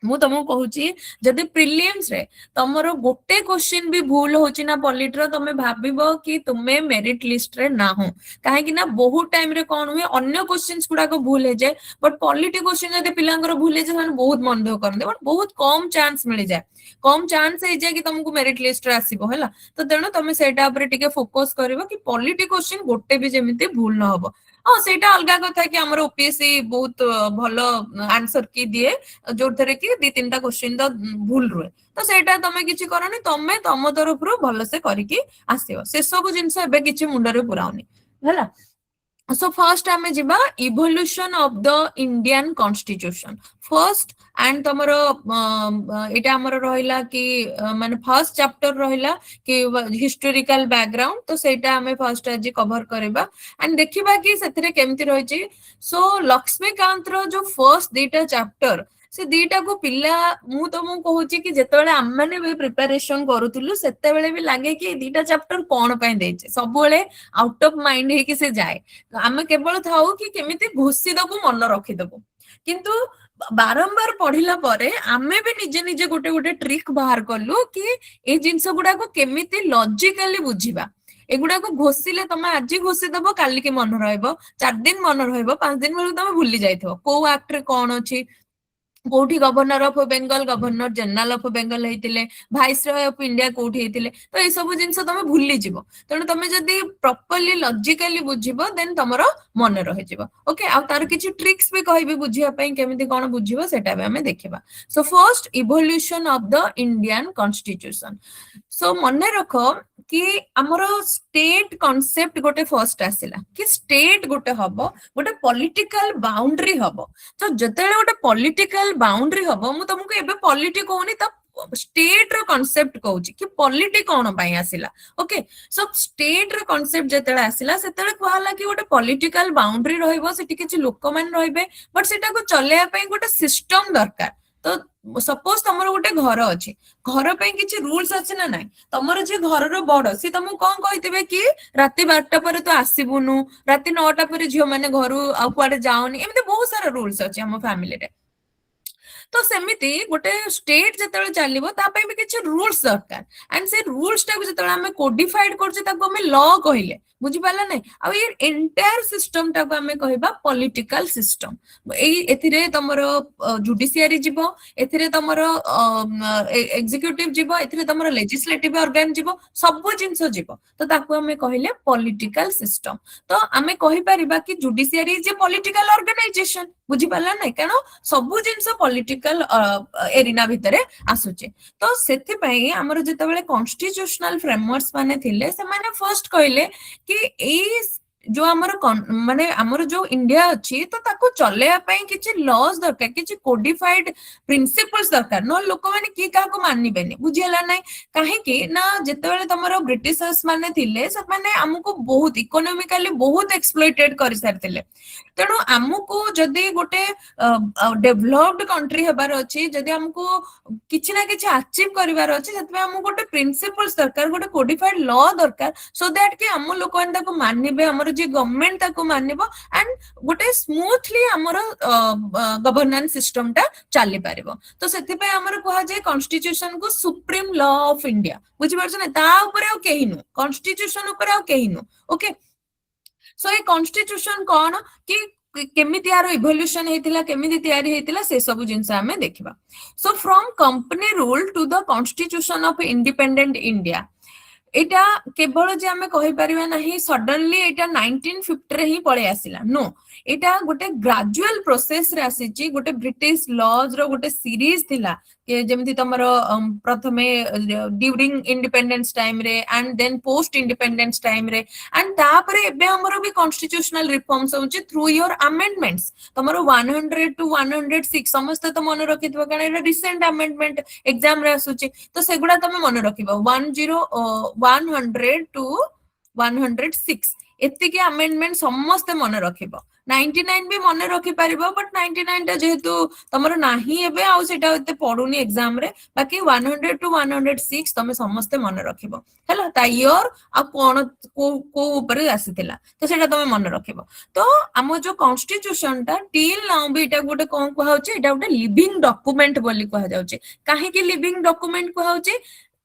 मु तुमको कहूची, जदि प्रीलिम्स रे तमरो गोटे क्वेश्चन भी भूल होची ना पॉलिटी रो, तमे भाबिबो कि तुमे मेरिट लिस्ट रे ना हो। काहे कि ना बहुत टाइम रे कोन हुए अन्य क्वेश्चंस गुडा को भूल हे जाय, बट पॉलिटी क्वेश्चन जदि पिलांगर भूल हे जाय बहुत मन दुख करन, बट बहुत कम चांस मिल जाय, कम चांस हे जाय कि तुमको मेरिट लिस्ट रे आसीबो हैला। तो तेणु तुमे सेटा ऊपर टिके फोकस करिवो कि पॉलिटी क्वेश्चन गोटे भी जेमिति भूल न होबो। हाँ सेटा अलगा कथा कि हमर ओपीएससी बहुत भलो आंसर की दिए, जो थरे कि दी तीनटा क्वेश्चन तो भूल रुए, तो सेटा तमे किछि करनी, तमे तम तरफ रु भलो से करिकि आसीबो। से सब जिंस एबे किछि मुंडरे पुराउनी हैला। So first आमे जिबा evolution of the Indian constitution first, and तमरो एटा हमर रहिला कि माने फर्स्ट चैप्टर रहिला कि हिस्टोरिकल बैकग्राउंड, तो सेटा हमें फर्स्ट आज कवर करबा एंड देखिबा कि सेथरे केमति रहिछि। सो लक्ष्मीकांत रो जो फर्स्ट दीटा चैप्टर, से दीटा को पिला मु तुमको कहूची कि जेतेबेले हम माने भी प्रिपरेशन करूथुलु सेतेबेले भी लागे कि दीटा चैप्टर कोन पय देचे, सब बेले आउट ऑफ माइंड हे कि से जाए, आमे केवल थाउ कि केमिति घुसी दबु मन रखि दबु। किंतु बारंबार पढ़िला परे आमे भी निजे निजे गोटे गोटे ट्रिक बाहर कलु कि ए जिंस गुडा को केमिति लॉजिकली बुझिबा। एगुडा को घोषिले तमे आज घोषि दबो, काली के मन रहइबो, 4 दिन मन रहइबो, 5 दिन बेलु तमे भूली जाइथो को एक्ट रे कोन अछि, कोठी governor of Bengal governor general of Bengal होइतिले वाइसरॉय ऑफ इंडिया कोठी होइतिले तो ए सब जिंस तमे भूली जिवो तेणु तमे जदी प्रॉपर्ली लॉजिकली बुझिबो देन तमरो मन रहि जिवो ओके आ तार किछि ट्रिक्स भी कहबी बुझिया पई केमिति कोन बुझिबो सेटा भी हमें देखिबा so first evolution of the Indian constitution so मने रखो कि हमरो स्टेट कांसेप्ट गोटे फर्स्ट आसिला कि स्टेट गोटे हबो गोटे पॉलिटिकल बाउंड्री हबो तो जतेले गोटे पॉलिटिकल बाउंड्री हबो मु तुमको एबे पॉलिटी कोनी त स्टेट रो कांसेप्ट कहूची कि पॉलिटी कोन पई आसिला ओके सो स्टेट रो कांसेप्ट जतेले आसिला सेतेले कहला कि गोटे पॉलिटिकल बाउंड्री रहइबो सेठी किछि लोक मान रहइबे बट सेटा को चलेया पई गोटे सिस्टम दरकार तो सपोज तमरो गोटे घर अछि घर पे किछि रूल्स अछि ना नाही तमरो जे घर रो बड़ सी तुमको कोन कहितबे कि राति 12टा पर तो आसीबुनु राति 9टा पर झियो माने घरु आ कुआडे जाओनी एमते बहुत सारा रूल्स अछि हम फैमिली रे तो सेमिति गोटे स्टेट जतले चलिबो ता पई भी किछि रूल्स दरकार एंड से रूल्स टा जतले हम कोडिफाइड करछे ताको हम लॉ कहिले बुझि पाला नै आ ये एंटायर सिस्टम टा को हम कहबा पॉलिटिकल सिस्टम एई एथिरे तमरो जुडिशियरी जिवो एथिरे तमरो एग्जीक्यूटिव जिवो एथिरे तमरो लेजिस्लेटिव ऑर्गन जिवो सब जिंस जिवो तो ताको हम कहिले पॉलिटिकल सिस्टम तो हम कहि परिबा कि judiciary is a political organisation बुझि पाला नै कानो सब जिंस पॉलिटिकल एरिना भितरे आसुचे तो सेथि पई हमर जतबेले कॉन्स्टिट्यूशनल फ्रेमवर्क्स माने थिले से माने फर्स्ट कहले कि ए जो हमर माने हमर जो इंडिया अछि तो ताको चलेया पई किछि लॉज दरकार किछि कोडिफाइड प्रिंसिपल्स दरकार न लोक माने की का को मानिबेनी बुझियला नै काहे कि ना जतबेले तमरो ब्रिटिशर्स माने थिले से माने हमको बहुत इकोनॉमिकली बहुत एक्सप्लॉइटेड करि सारथिले तेणु हमको जदि गोटे डेभलप्ड कंट्री हेबार अछि जदि हमको किछि ना किछि अचीव करिवार अछि सेतबे हमको गोटे प्रिंसिपल्स दरकार गोटे कोडिफाइड लॉ दरकार सो दैट कि हम लोक ताको मानिबे हमर जे गवर्नमेंट ताको मानिबो एंड गोटे स्मूथली हमर गवर्नेंस सिस्टम टा चली पारिबो तो सेति पे हमर कहै जे कॉन्स्टिट्यूशन को सुप्रीम लॉ ऑफ इंडिया बुझि परछ ना ता ऊपर आ केहिनु कॉन्स्टिट्यूशन ऊपर आ केहिनु ओके सो ये कॉन्स्टिट्यूशन कोन कि केमिति यार इवोल्यूशन हेतिला केमिति तयारी हेतिला से सब जिंस हमें देखिबा so from company rule to the constitution of independent India एटा केवल जे हमें कहि परिबा नाही सडनली एटा 1950 रे ही पळे आसिला नो एटा गोटे ग्रेजुअल प्रोसेस रे आसीची गोटे ब्रिटिश लॉज रो गोटे सीरीज थिला के जेमिति तमरो प्रथमे ड्यूरिंग इंडिपेंडेंस टाइम रे and then post independence time रे एंड तापरे एबे हमरो भी कॉन्स्टिट्यूशनल रिफॉर्म्स होची थ्रू योर अमेंडमेंट्स तमरो 100 टू 106 समस्त तो मन रखितबो कारण एटा रिसेंट अमेंडमेंट एग्जाम रे आसुची तो सेगुडा तमे मन रखिबो 100 टू 106 एतिके अमेंडमेंट समस्त मन रखिबो 99 भी मन रखि पारिबो बट 99 टा जेहेतु तमरो नाही एबे आ सेटा एते पढुनी एग्जाम रे बाकी 100 टू 106 तमे समस्त मन रखिबो हैला ता इयर आ कोन को ऊपर आसीतिला तो सेटा तमे मन रखिबो तो हम जो कॉन्स्टिट्यूशन टा टिल नाउ भी एटा गोटे कोन कहै होचे एटा गोटे लिविंग डॉक्यूमेंट बोली कहै जाउचे काहे कि लिविंग डॉक्यूमेंट कहै होचे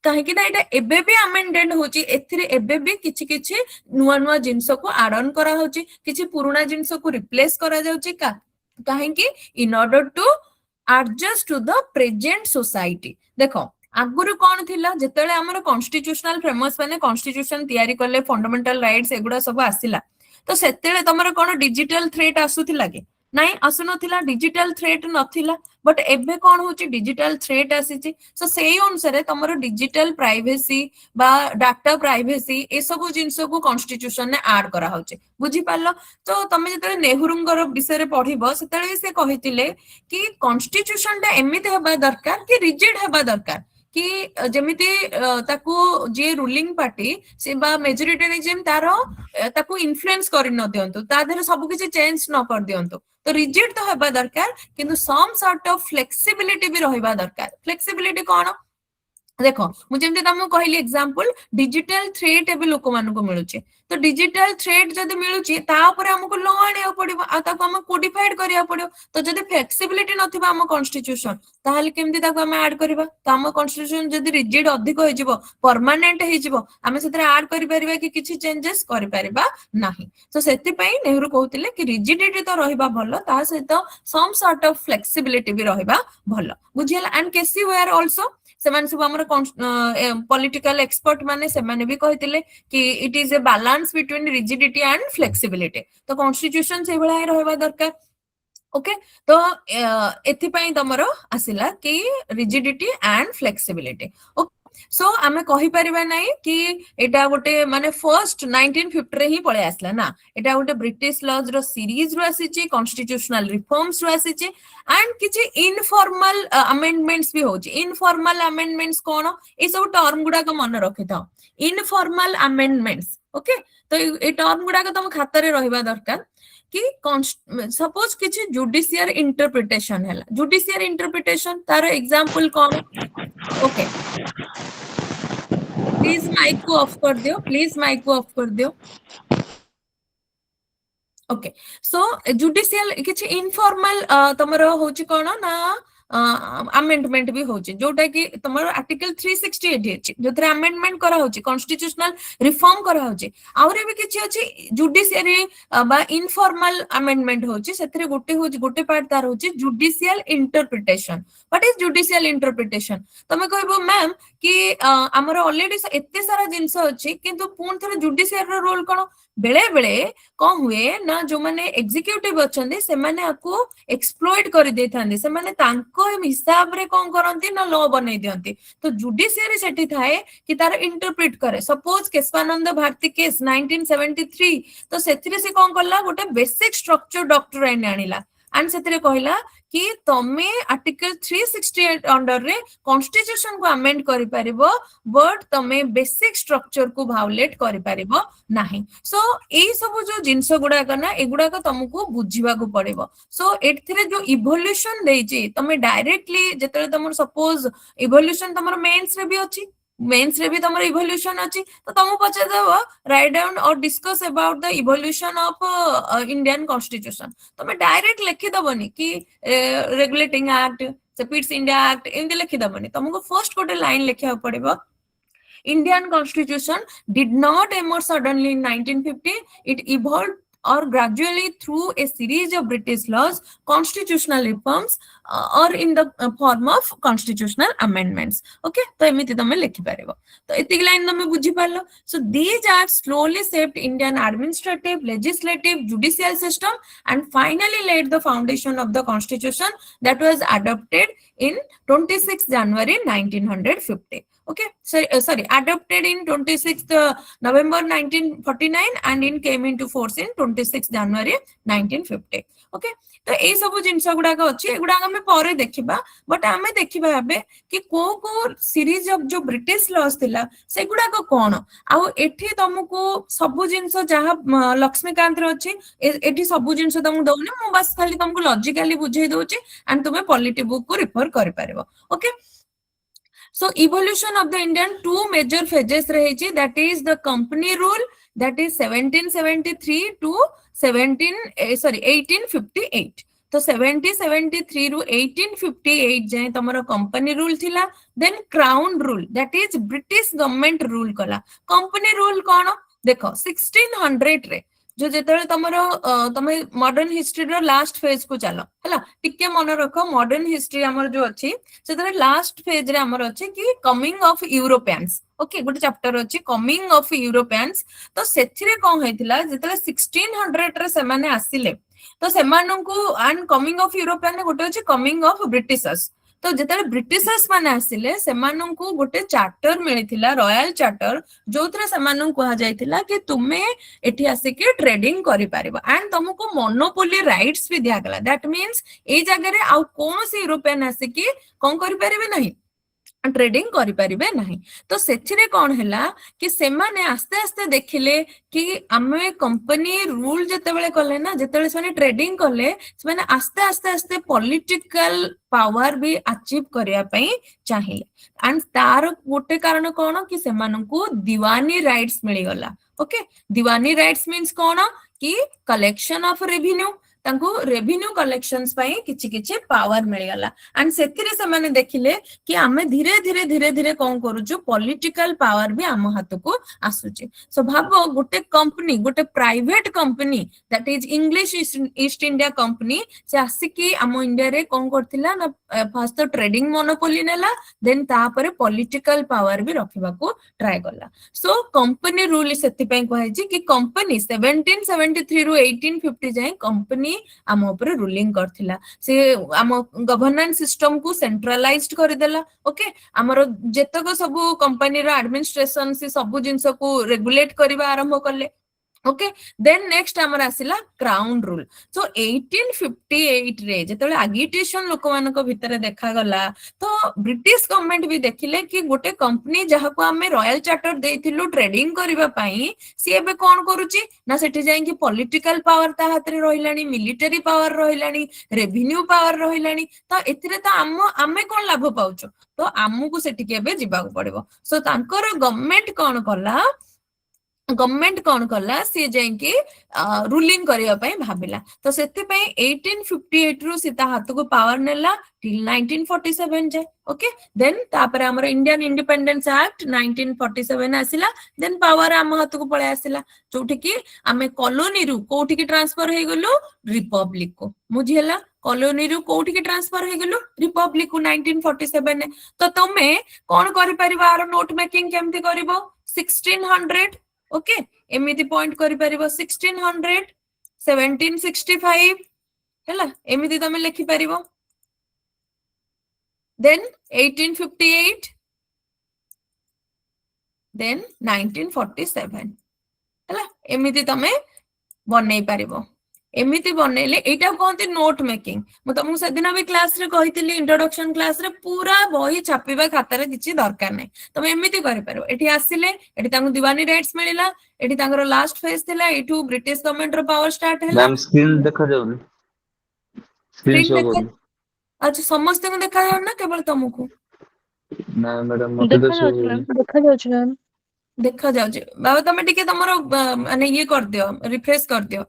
काहे कि ना एटा एबे भी अमेंडेड होची एथिरे एबे भी किछि किछि नुवा नुवा जिंस को एड ऑन करा होची किछि पुराना जिंस को रिप्लेस करा जाउची काहे कि in order to adjust to the present society देखो आगुरु कोन थिला जेतेले हमर कॉन्स्टिट्यूशनल फ्रेमवर्क्स माने कॉन्स्टिट्यूशन तयारी करले फंडामेंटल राइट्स एगुडा सब आसिला तो सेतेले तमरो कोन डिजिटल थ्रेट आसुथिला के नाही आसु नथिला डिजिटल थ्रेट नथिला बट एबे कोन होची डिजिटल थ्रेट आसीची सो सेही अनुसारे तमरो डिजिटल प्राइवेसी बा डाटा प्राइवेसी ए सब जिंस को कॉन्स्टिट्यूशन ने ऐड करा होचे बुझी पालो तो तमे जते नेहरूंगर विषय रे पढिबो सेतेले से कहितिले कि कॉन्स्टिट्यूशन ता एमिते हेबा दरकार कि रिजिड हेबा दरकार कि जेमिति ताकू जे रूलिंग पार्टी से बा मेजोरिटेरिज्म तारो ताकू इन्फ्लुएंस करि न दियंतु ता देर सब किछि चेंज न कर दियंतु तो रिजिड तो हेबा दरकार किंतु सम सॉर्ट ऑफ फ्लेक्सिबिलिटी भी रहिबा दरकार फ्लेक्सिबिलिटी कोन देखो मु जेमते तुमको कहली एग्जांपल डिजिटल थ्रेट एबे लोक मानको मिलुचे तो डिजिटल थ्रेड जदि मिलुची तापर हमको लॉ आनिया पड़िबो आ ताको हम कोडिफाइड करिया पड़िबो तो जदि फ्लेक्सिबिलिटी नथिबा हम कॉन्स्टिट्यूशन ताहले केमति ताको हम ऐड करिबा तो हम कॉन्स्टिट्यूशन जदि रिजिड अधिक होई जिवो परमानेंट होई जिवो हम सेतरे ऐड करि परिबा कि किछि चेंजेस करि परिबा नाही तो सेति पई नेहरू कहउतिले कि रिजिडिटी तो रहिबा भलो ता सहित सम सॉर्ट ऑफ फ्लेक्सिबिलिटी भी रहिबा भलो बुझियला एंड केसी वेयर आल्सो सेमान सब हमर पॉलिटिकल एक्सपर्ट माने से माने भी कहतिले कि it is a balance between rigidity and flexibility तो कॉन्स्टिट्यूशन से भला रहबा दरकार ओके तो एथि पई तमरो आसिला कि rigidity and flexibility okay so आमे कहि परिबा नै कि एटा गोटे माने फर्स्ट 1950 रे ही पळे आसला ना एटा गोटे ब्रिटिश लॉज रो सीरीज रो आसीची कॉन्स्टिट्यूशनल रिफॉर्म्स रो आसीची एंड किछि इनफॉर्मल अमेंडमेंट्स भी होची इनफॉर्मल अमेंडमेंट्स कोन ए सब टर्म गुडा को मन रखि थाओ इनफॉर्मल अमेंडमेंट्स ओके तो ए टर्म गुडा को तुम खाता रे रहबा दरकार कि सपोज किछि जुडिशियल इंटरप्रिटेशन हैला जुडिशियल इंटरप्रिटेशन तार एग्जांपल कोन ओके प्लीज माइक को ऑफ कर दियो प्लीज माइक को ऑफ कर दियो ओके सो जुडिशियल किछि इनफॉर्मल तमरो होची कोन ना अमेंडमेंट भी होची जोटा कि तमरो आर्टिकल 368 अछि जोथरे अमेंडमेंट करा होची कॉन्स्टिट्यूशनल रिफॉर्म करा होची आउरे भी किछि अछि जुडिशियरी बा इनफॉर्मल अमेंडमेंट होची सेथरे गोटे पार्ट तार होची judicial interpretation what is judicial interpretation तमे कहबो मैम कि हमर ऑलरेडी एते सारा जिंस अछि किंतु पूर्ण थरे जुडिशियल रो रोल कोन बेले बेले कौन हुए ना जो माने एग्जीक्यूटिव अच्छे से माने आपको एक्सप्लॉइट कर दे थांदे से माने तांको हिसाब रे कौन करंती ना लॉ बनै दियंती तो जुडिशियरी सेठी थाए कि तार इंटरप्रेट करे सपोज केशवानंद भारती केस 1973 तो सेथिरे से कौन करला गोटे बेसिक स्ट्रक्चर डॉक्ट्राइन आनिला एंड सेथिरे कहला कि तमे आर्टिकल 368 अंडर रे कॉन्स्टिट्यूशन को अमेंड करि परिबो बट तमे बेसिक स्ट्रक्चर को वायोलेट करि परिबो नाही सो ए सब जो जिंस गुडा करना एगुडा को तुमको बुझिबा को पड़िबो सो एथिरे जो इवोल्यूशन देछि तमे डायरेक्टली जेतरे तमर सपोज इवोल्यूशन तमर मेंस रे भी अछि मेंस रे भी तमर इवोल्यूशन अछि तो तुम पचे देबो राइट डाउन और discuss about the evolution of Indian constitution तमे डायरेक्ट लिखि दबनी कि regulating act Pitt's India act इनके लिखि दबनी तुमको फर्स्ट गोटे लाइन लिखिया पड़िबो Indian constitution did not emerge suddenly in 1950 it evolved or gradually through a series of British laws, constitutional reforms, or in the form of constitutional amendments. Okay, तो एमिति तमे लिखि पारिबो तो एतिक लाइन तमे बुझि पारलो so these acts slowly shaped Indian administrative, legislative, judicial system and finally laid the foundation of the constitution that was adopted in 26 January 1950. Okay, so sorry, adopted in 26th November 1949 and it came into force in 26 January 1950. Okay, तो ए सब जिंस गुडा को अछि एगुडा हम परे देखिबा but हमें देखिबा हबे कि को सीरीज ऑफ जो ब्रिटिश लॉस थिला सेगुडा को कोन आ एठी तुमको सब जिंस जहा लक्ष्मीकांत रे अछि एठी सब जिंस तुम दउनी मु बस खाली तुमको लॉजिकली बुझाई दोछि एंड तुमे पॉलिटी बुक को रेफर कर पारिबो okay So evolution of the Indian two major phases रही that is the company rule that is 1773 to 1858 तो 1773 रू 1858 जाए तमरो कंपनी रूल थिला then crown rule that is British government rule कला कंपनी रूल कोन देखो 1600 रे जो जेतले तमरो तमे मॉडर्न हिस्ट्री रो लास्ट फेज को चलो हला टिके मन रखो मॉडर्न हिस्ट्री हमर जो अछि सेतले लास्ट फेज रे हमर अछि कि कमिंग ऑफ यूरोपियंस ओके गोटे चैप्टर अछि कमिंग ऑफ यूरोपियंस तो सेथिरे कोन हेतिला जेतले 1600 रे से माने आसिले तो सेमानंकु एंड कमिंग ऑफ यूरोपियन गोटे अछि कमिंग ऑफ ब्रिटिशर्स तो जेतले ब्रिटिशर्स माने आसिले सेमानंकु गोटे चार्टर मिलिथिला रॉयल चार्टर जोथरे सेमानंकु कहा जायतिला कि तुमे एठी आसे के ट्रेडिंग करि पारिबो एंड तुमको मोनोपोली राइट्स भी दिया गला दैट मींस ए जगह रे आ कोन से यूरोपियन आसे कि कोन करि पारिबे नहीं ट्रेडिंग करि परिबे नाही। तो सेथिरे कोन हैला कि सेमाने आस्ते आस्ते देखिले कि आमे कंपनी रूल जेतेबेले कले ना, जेतेबेले सेमाने ट्रेडिंग कले सेमाने आस्ते आस्ते आस्ते पॉलिटिकल पावर भी अचीव करिया पई चाहिए। एंड तार गोटे कारण कोन कि सेमानंकु दीवानी राइट्स मिली गला। ओके, दीवानी राइट्स मीन्स कोन कि कलेक्शन ऑफ रेवेन्यू, तांको रेवेन्यू कलेक्शंस पई किछि किछि पावर मिली गला। एंड सेथिरे सेमाने देखिले कि आमे धीरे धीरे धीरे धीरे कोन करूछु पॉलिटिकल पावर भी आम हाथ को आसुचे। सो भाबो गोटे कंपनी, गोटे private company that is English east India company से आसिकी आम इंडिया रे कोन करथिला ना, फर्स्ट तो ट्रेडिंग मोनोपोली नेला, देन तापरे पॉलिटिकल पावर भी रखिबा को ट्राई करला। सो कंपनी रूल सेति पई कहै छी कि कंपनी 1773 रु 1850 जाय कंपनी आम ऊपर रूलिंग करथिला। से आम गवर्नेंस सिस्टम को सेंट्रलाइज्ड कर देला। ओके, हमरो जेतक सब कंपनी रो एडमिनिस्ट्रेशन से सब जिंस को रेगुलेट करबा आरंभ करले। ओके, देन नेक्स्ट हमर आसिला क्राउन रूल। सो 1858 रे जेतले एगिटेशन लोक मानको भितरे देखा गला, तो ब्रिटिश गवर्नमेंट भी देखिले कि गोटे कंपनी जहा को हमें रॉयल चार्टर देथिलु ट्रेडिंग करबा पई, सी एबे कोन करूची ना सेठी जाय कि पॉलिटिकल पावर ता हाथ रे रहिलानी, मिलिटरी पावर रहिलानी, रेवेन्यू पावर रहिलानी। तो एथिरे तो आमे कोन लाभ पाउचो, तो आमु सेठी केबे जिबा को पड़िबो। सो तांकर गवर्नमेंट कोन कला, गवर्नमेंट कोन कला सी जायकि रूलिंग करिया पई भाबिला। तो सेति पई 1858 रु सीता हाथ को पावर नेला टिल 1947 जाय। ओके, देन तापर हमर इंडियन इंडिपेंडेंस एक्ट 1947 आसिला, देन पावर आम हाथ को पळे आसिला, जोठी कि आमे कॉलोनी रु कोठी की ट्रांसफर हे गेलो रिपब्लिक को। बुझियला, कॉलोनी रु कोठी की ट्रांसफर हे गेलो रिपब्लिक को 1947 ने। तो तमे कोन करि परिबा, आरो नोट मेकिंग केमति करिवो 1600। ओके, एमिति पॉइंट करि परिबो 1600, 1765 हैला, एमिति तमे लिखि परिबो। देन 1858, देन 1947 हैला, एमिति तमे बनै परिबो। एमिति बनेले एटा कहते नोट मेकिंग। मु तुमको सेदिन भी क्लास रे कहितली, इंट्रोडक्शन क्लास रे पूरा बही छापिबा खाता रे किछि दरकार नै। तमे एमिति करि परबो। एठी आसिले, एठी तांको दीवानी राइट्स मिलिला, एठी तांकर लास्ट फेज थिला, एठू ब्रिटिश गवर्नमेंट रो पावर स्टार्ट हैला। मैम स्क्रीन देखा जाउनी, स्क्रीन स्क्रीन शो देखा, करूनी। अच्छा समस्त को देखा जाउ ना केवल तुमको ना मैडम मते तो शो करूनी। देखा जाउछ मैम। देखा जाउ जे बाबा, तमे टिके तमरो माने ये कर दियो, रिफ्रेश कर दियो।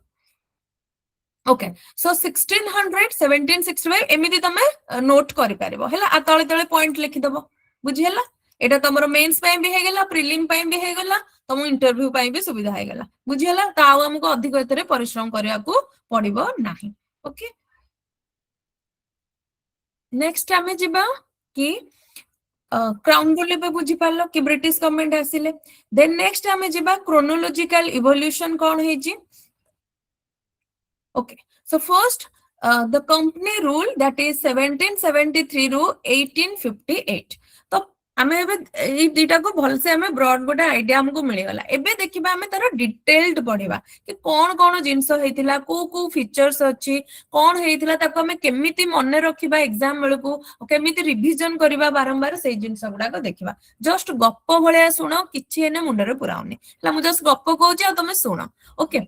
ओके, सो 1600, 1765 एमिति तमे नोट करि परिबो हैला। आ तळे तळे पॉइंट लिखि दबो। बुझि हैला, एटा तमरो मेंस पई भी हे गेला, प्रीलिम पई भी हे गेला, तम इंटरव्यू पई भी सुविधा हे गेला। बुझि हैला, ताऊ हमको अधिक एतरे परिश्रम करिया को पड़िबो नाही। ओके, नेक्स्ट हमें जिबा कि क्राउन रूल पे बुझी पालो कि ब्रिटिश गवर्नमेंट आसिले। देन नेक्स्ट हमें जिबा chronological evolution cone hey ji. Okay, so first the company rule, that is 1773 ru 1858। तो आमे एबे ए दिटा को भल से आमे ब्रॉड गोटे आइडिया हमको मिल गला। एबे देखिबा आमे तार डिटेल्ड पढिबा कि कोन कोन जिंस हेतिला, को फीचर्स अछि, कोन हेतिला, ताको आमे केमिति मने रखिबा एग्जाम बेल को, केमिति रिवीजन करिबा बारंबार से जिंस गुडा को देखिबा। जस्ट गप्प भलिया सुनो, किछि एने मुंडरे पुराउनी ला, मु जस्ट गप्प कहूची आ तमे सुनो। ओके,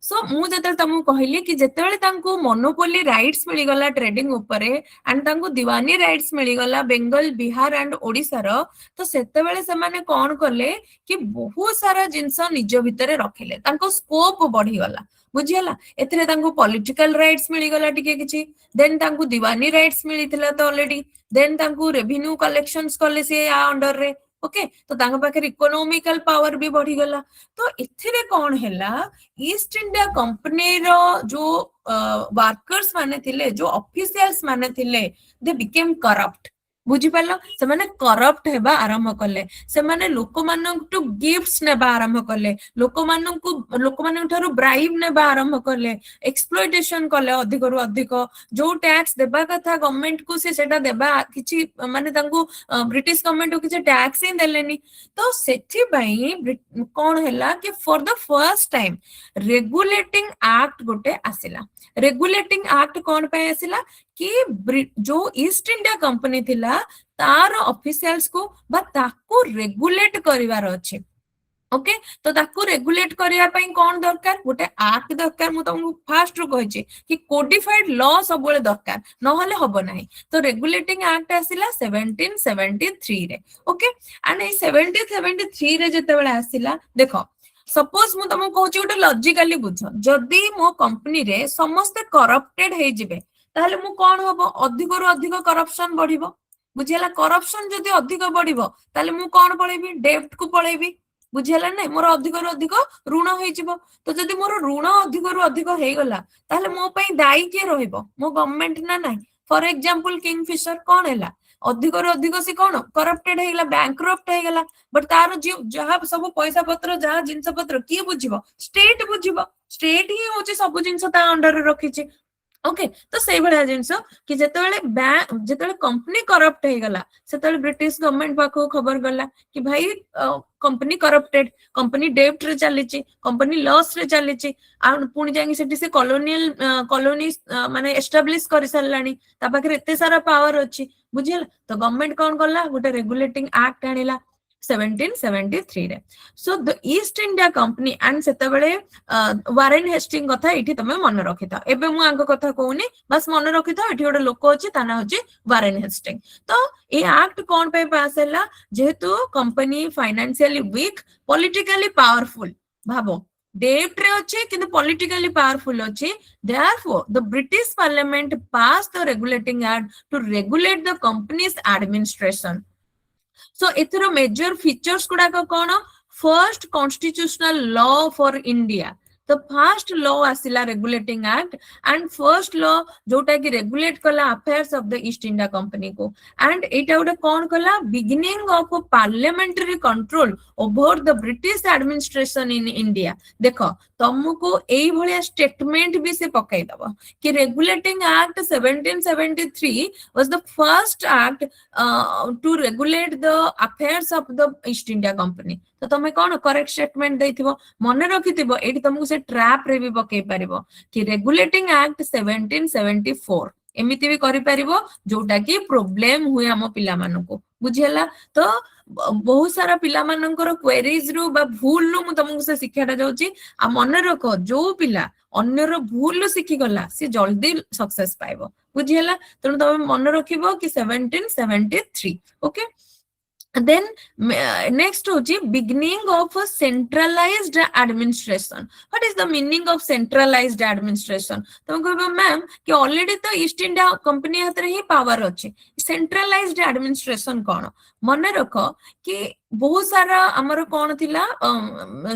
सो मु जते तुमको कहली कि जेतेबेले तांको मोनोपोली राइट्स मिली गला ट्रेडिंग ऊपरे, एंड तांको दीवानी राइट्स मिली गला बेंगल, बिहार एंड ओडिसा रो, तो सेतेबेले से माने कोन करले कि बहुत सारा जिंस निज भितरे रखिले, तांको स्कोप बढ़ी गला। बुझियला, एथिरे तांको पॉलिटिकल राइट्स मिली गला टिके किछि, देन तांको दीवानी राइट्स मिली थिला तो ऑलरेडी, देन तांको रेवेन्यू कलेक्शंस कले से आ अंडर रे। ओके, तो तांको पाखे इकोनॉमिकल पावर भी बढ़ी गला। तो एथिरे कोन हैला, ईस्ट इंडिया कंपनी रो जो वर्कर्स माने थिले, जो ऑफिशियल्स माने थिले, दे बिकेम करप्ट। बुझी पालो, से माने करप्ट हेबा आरंभ कले, से माने लोक मानकटू गिफ्ट्स नेबा आरंभ कले, लोक मानक थारु ब्राइब नेबा आरंभ कले, एक्सप्लॉयटेशन कले अधिक रु अधिक, जो टैक्स देबा कथा गवर्नमेंट को से सेटा देबा किछि माने तांको ब्रिटिश गवर्नमेंट को किछि टैक्स ही देलेनी। तो सेथि पई कोन हैला कि for the first time regulating act गोटे आसिला। रेगुलेटिंग एक्ट कोन पे आसिला कि जो ईस्ट इंडिया कंपनी थिला तार ऑफिशियल्स को बा ताको रेगुलेट करिवार अछि ओके तो ताको रेगुलेट करिया पई कोन दरकार गोटे एक्ट दरकार मु तुमको फास्ट रो कहि कि कोडिफाइड लॉ सब बेले दरकार न होले हबो नाही तो रेगुलेटिंग एक्ट आसिला 1773 रे ओके एंड ए 1773 रे जते बेले आसिला देखो सपोज मु तुमको कहूची गोटे लॉजिकली बुझ जदी मो कंपनी रे समस्त करप्टेड हे जिवे ताहले मु कोन हबो अधिक रु अधिक करप्शन बढ़िबो बुझिला करप्शन जदी अधिक बढ़िबो ताहले मु कोन पळेबी डेब्ट को पळेबी बुझिला नै मोर अधिक रु अधिक ऋण होई जिवो तो जदी मोर ऋण अधिक रु अधिक हे गला ताहले मो पई दायी के रहइबो मो गवर्नमेंट ना नै फॉर एग्जांपल किंगफिशर कोन हैला अधिक रु अधिक से कोन करप्टेड हे गला बैंकरप्ट हे गला बट तार जे जहा सब पैसा पत्र जहा जिंस पत्र की बुझिबो स्टेट ही होचे सब जिंस ता अंडर रखिचे ओके तो से भलिया जिंस कि जेतेले कंपनी करप्ट हे गला सेतेले ब्रिटिश गवर्नमेंट पाखो खबर गला कि भाई कंपनी करप्टेड कंपनी डेब्ट रे चलीची कंपनी लॉस रे चलीची आ पुणी जाई सेठी से कॉलोनी माने एस्टैब्लिश कर सरलानी ता पाखरे एते सारा पावर अछि बुझिला तो गवर्नमेंट कोन करला गोटे रेगुलेटिंग एक्ट आनिला 1773 रे so the East India company and सेते बेले वारेन हेस्टिंग कथा एठी तमे मन रखिता एबे मु आंग कथा कहूनी बस मन रखिता एठी गोटे लोक अछि ताना होची वारेन हेस्टिंग तो ए एक्ट कोन पे पास हैला जेहेतु company financially weak politically powerful भाबो डेब्ट रे अछि किंतु पॉलिटिकली पावरफुल अछि therefore the british parliament passed the regulating act to regulate the company's administration so ithero major features kuda kono first constitutional law for india the first law asila regulating act and first law jota ki regulate kala affairs of the east india company ko and eta uta kon kala beginning of a parliamentary control over the british administration in india dekho तुमको एई भलिया statement भी से पकाई दबो कि regulating act 1773 was the first act to regulate the affairs of the east india company तो तमे कोन correct statement दैथिबो मने रखिथिबो एठी तुमको से ट्रैप रे भी पकाई परिबो कि रेगुलेटिंग एक्ट 1774 एमिति भी करि परिबो जोटा कि प्रॉब्लम हुए हम पिला मानको बुझियला तो बहुत सारा पिला मानकर क्वेरीज रु बा भूल रु मु तुमको से शिक्षाटा जाउची आ मन रखो जो पिला अन्य रो भूल सिखि गला से जल्दी सक्सेस पाइबो बुझियला तनु तमे मन रखिबो कि 1773 okay then next hoji beginning of a centralized administration what is the meaning of centralized administration तुम कहबो मैम कि ऑलरेडी तो ईस्ट इंडिया कंपनी हाथ रे ही पावर अछि सेंट्रलाइज्ड एडमिनिस्ट्रेशन कोन मन रखो कि बहुत सारा हमर कोन थिला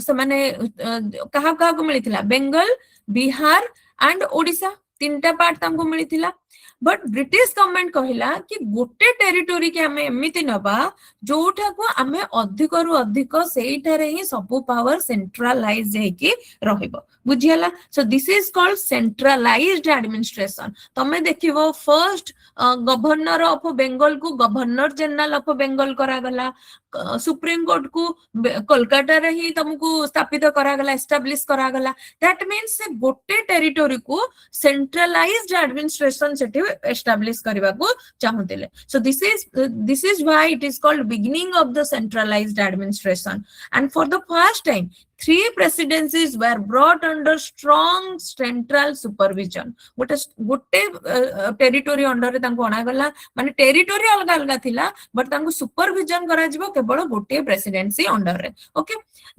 से माने कहा कहा को मिलिथिला बेंगल बिहार एंड ओडिसा तीनटा पार्ट हमको मिलिथिला बट ब्रिटिश गवर्नमेंट कहिला कि गोटे टेरिटोरी के हमें एमिति नबा जोठा को हमें अधिक रु अधिक सेइठारे ही सब पावर सेंट्रलाइज हेकी रहिबो बुझियला so this is called centralised administration तमे देखिबो फर्स्ट गवर्नर ऑफ बेंगल को गवर्नर जनरल ऑफ बेंगल करा गला सुप्रीम कोर्ट को कोलकाता रे ही तुमको स्थापित करा गला एस्टैब्लिश करा गला दैट मींस से गोटे टेरिटोरी को सेंट्रलाइज्ड एडमिनिस्ट्रेशन सेठी एस्टैब्लिश करबा को चाहुतिले so this is why it is called beginning of the centralised administration and for the first time 3 presidencies were brought under strong central supervision गोटे territory under रे तांको अना गला माने टेरिटोरी अलग अलग थिला बट तांको सुपरविजन करा जिवो केवल गोटे प्रेसिडेंसी अंडर रे okay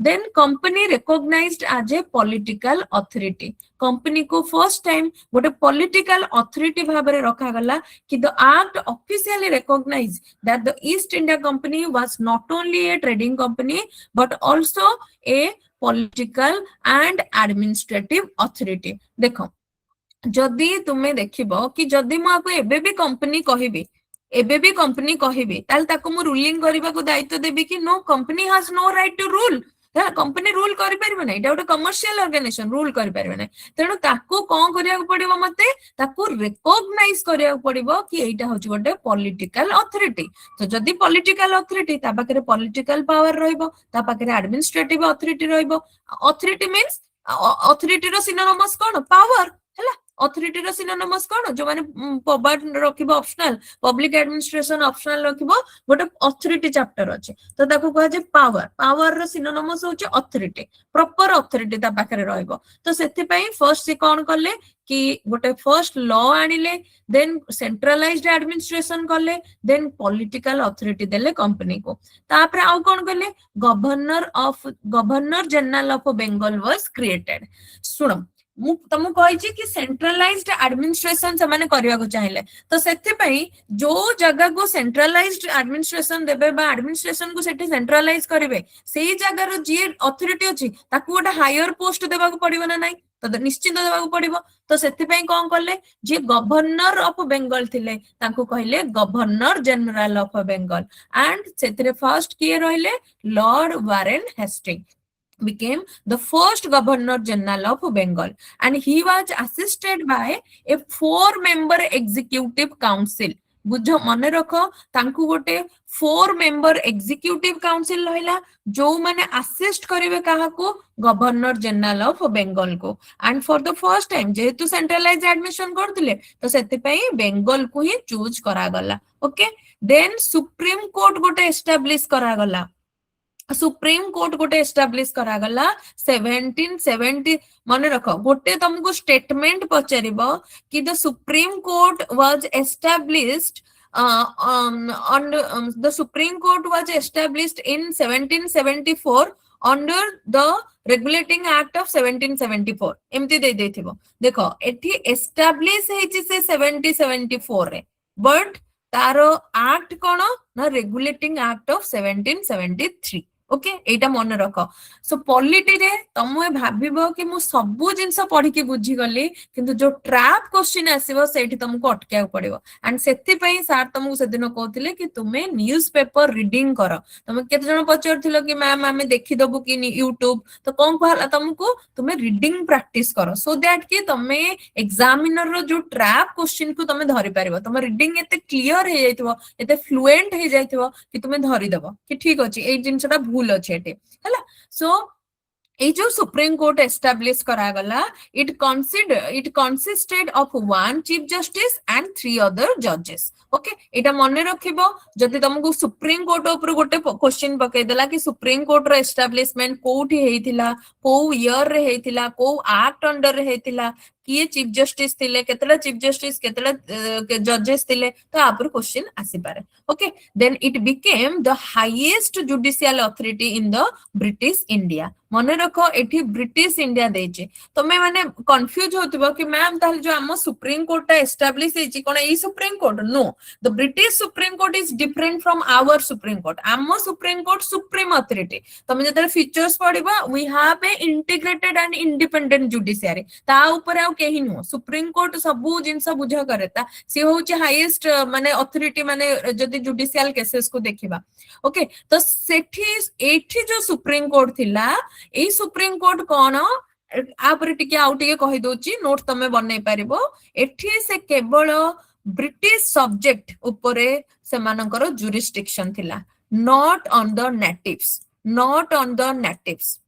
then company recognised as a political authority company को फर्स्ट टाइम गोटे पॉलिटिकल अथॉरिटी भाबे रे रखा गला कि the act officially recognise that the East India Company was not only a trading company but also a political and administrative authority देखो जदि तुमे देखिबो कि जदि म आपको एबे भी कंपनी कहिबी ताल ताको मु रूलिंग करबा को दायित्व देबी कि no company has no right to rule company rule करि परबे नै एटा कमर्शियल ऑर्गेनाइजेशन रूल करि परबे नै तेनु ताको कोन करिया पड़िबो मते ताको रिकॉग्नाइज करिया पड़िबो कि एटा होची गोटे पॉलिटिकल अथॉरिटी तो जदी पॉलिटिकल अथॉरिटी ता पाखरे पॉलिटिकल पावर रहइबो ता पाखरे एडमिनिस्ट्रेटिव अथॉरिटी रहइबो अथॉरिटी मींस अथॉरिटी रो सिनोनिमस कोन पावर हैला अथॉरिटी रो सिनोनिमस कोन जो माने पॉवर रखिबो ऑप्शनल पब्लिक एडमिनिस्ट्रेशन ऑप्शनल रखिबो गोटे अथॉरिटी चैप्टर अछि तो ताको कह जे पावर रो सिनोनिमस होचे अथॉरिटी प्रॉपर अथॉरिटी ता पाखरे रहइबो तो सेति पई फर्स्ट से कोन करले कि गोटे फर्स्ट लॉ आनिले देन सेंट्रलाइज्ड एडमिनिस्ट्रेशन करले देन पॉलिटिकल अथॉरिटी देले कंपनी को तापर आउ कोन करले governor general of Bengal was created सुनो मु तुमको कहि कि सेंट्रलाइज्ड एडमिनिस्ट्रेशन से माने करबा को चाहिले तो सेति पई जो जगह को सेंट्रलाइज्ड एडमिनिस्ट्रेशन देबे बा एडमिनिस्ट्रेशन को सेठी सेंट्रलाइज करिवे सेही जगह रो जे अथॉरिटी अछि ताकू गोटे हायर पोस्ट देबा को पड़िबो ना नाही तो निश्चित देबा को पड़िबो तो सेति पई कोन करले जे गवर्नर ऑफ बेंगल थिले ताकू कहिले governor general of Bengal and सेतिरे फर्स्ट किए रहिले lord Warren Hastings became the first governor general of Bengal and he was assisted by a 4-member executive council बुझ मने रखो तांकु गोटे 4-member executive council रहिला जो माने असिस्ट करिवे काहाको गवर्नर जनरल ऑफ बेंगल को and for the first time जेहेतु सेंट्रलाइज एडमिशन करथिले तो सेति पई बेंगल को ही चूज करा गला ओके देन सुप्रीम कोर्ट गोटे एस्टैब्लिश करा गला सुप्रीम कोर्ट गोटे एस्टैब्लिश करा गला 1770 मने रखो गोटे तुमको स्टेटमेंट पचारिबो कि the supreme court was established the Supreme Court was established in 1774 under the Regulating Act of 1774 एमती दे देथिबो देखो एठी एस्टैब्लिश हेछि से 1774 रे बट तारो एक्ट कोन ना रेगुलेटिंग एक्ट ऑफ 1773 ओके एटा मन रख सो पॉलिटी रे तमे भाबिबो कि मु सबु जिंस पढी के बुझी गली किंतु जो ट्रैप क्वेश्चन आसीबो सेठी तुमको अटकाय पड़िबो एंड सेति पई सर तुमको सेदिन कहथिले कि तुमे न्यूज़पेपर रीडिंग करो तुमे केते जण पचरथिलो कि मैम हमें देखि दबु कि यूट्यूब तो कोन कहला तुमको तुमे रीडिंग प्रैक्टिस करो सो दैट कि तुमे एग्जामिनर रो जो ट्रैप क्वेश्चन को तुमे धरि पारिबो तुम रीडिंग एते क्लियर हे जाइथिबो एते फ्लुएंट हे जाइथिबो कि तुमे धरि दबो कि ठीक अछि ए जिंसटा भूल अछि एटे हला सो ए जो सुप्रीम कोर्ट एस्टैब्लिश करा गला it consisted of 1 chief justice and 3 other जजेस ओके एटा मने रखिबो जति तुमको सुप्रीम कोर्ट ऊपर गोटे क्वेश्चन पकई देला कि सुप्रीम कोर्ट रो एस्टैब्लिशमेंट कोठी हेतिला को ईयर रे हेतिला को एक्ट अंडर रे हेतिला किए चीफ जस्टिस थिले केतला चीफ जस्टिस केतला जजेस थिले तो आपर क्वेश्चन आसी पारे okay then it became the highest judicial authority in the British India मने रखो एठी ब्रिटिश इंडिया देचे तमे माने कंफ्यूज होतबो कि मैम ताल जो हम सुप्रीम कोर्ट एस्टैब्लिश हेची कोन ए supreme court no the British supreme court is different from our supreme court आम सुप्रीम कोर्ट सुप्रीम अथॉरिटी तमे जतले फीचर्स पढिबा we have a integrated and independent judiciary ता ऊपर आ केही नो सुप्रीम कोर्ट सबु जिंस बुझा करता सी होची हाईएस्ट माने अथॉरिटी माने जदी जुडिशियल केसेस को देखिबा ओके तो सेठी एठी जो सुप्रीम कोर्ट थिला ए सुप्रीम कोर्ट कोन आपर टिके आउ टिके कहि दोची नोट तमे बनै परिबो एठी से केवल ब्रिटिश सब्जेक्ट उपरे से मानकर जुरिस्डिक्शन थिला नॉट ऑन द नेटिव्स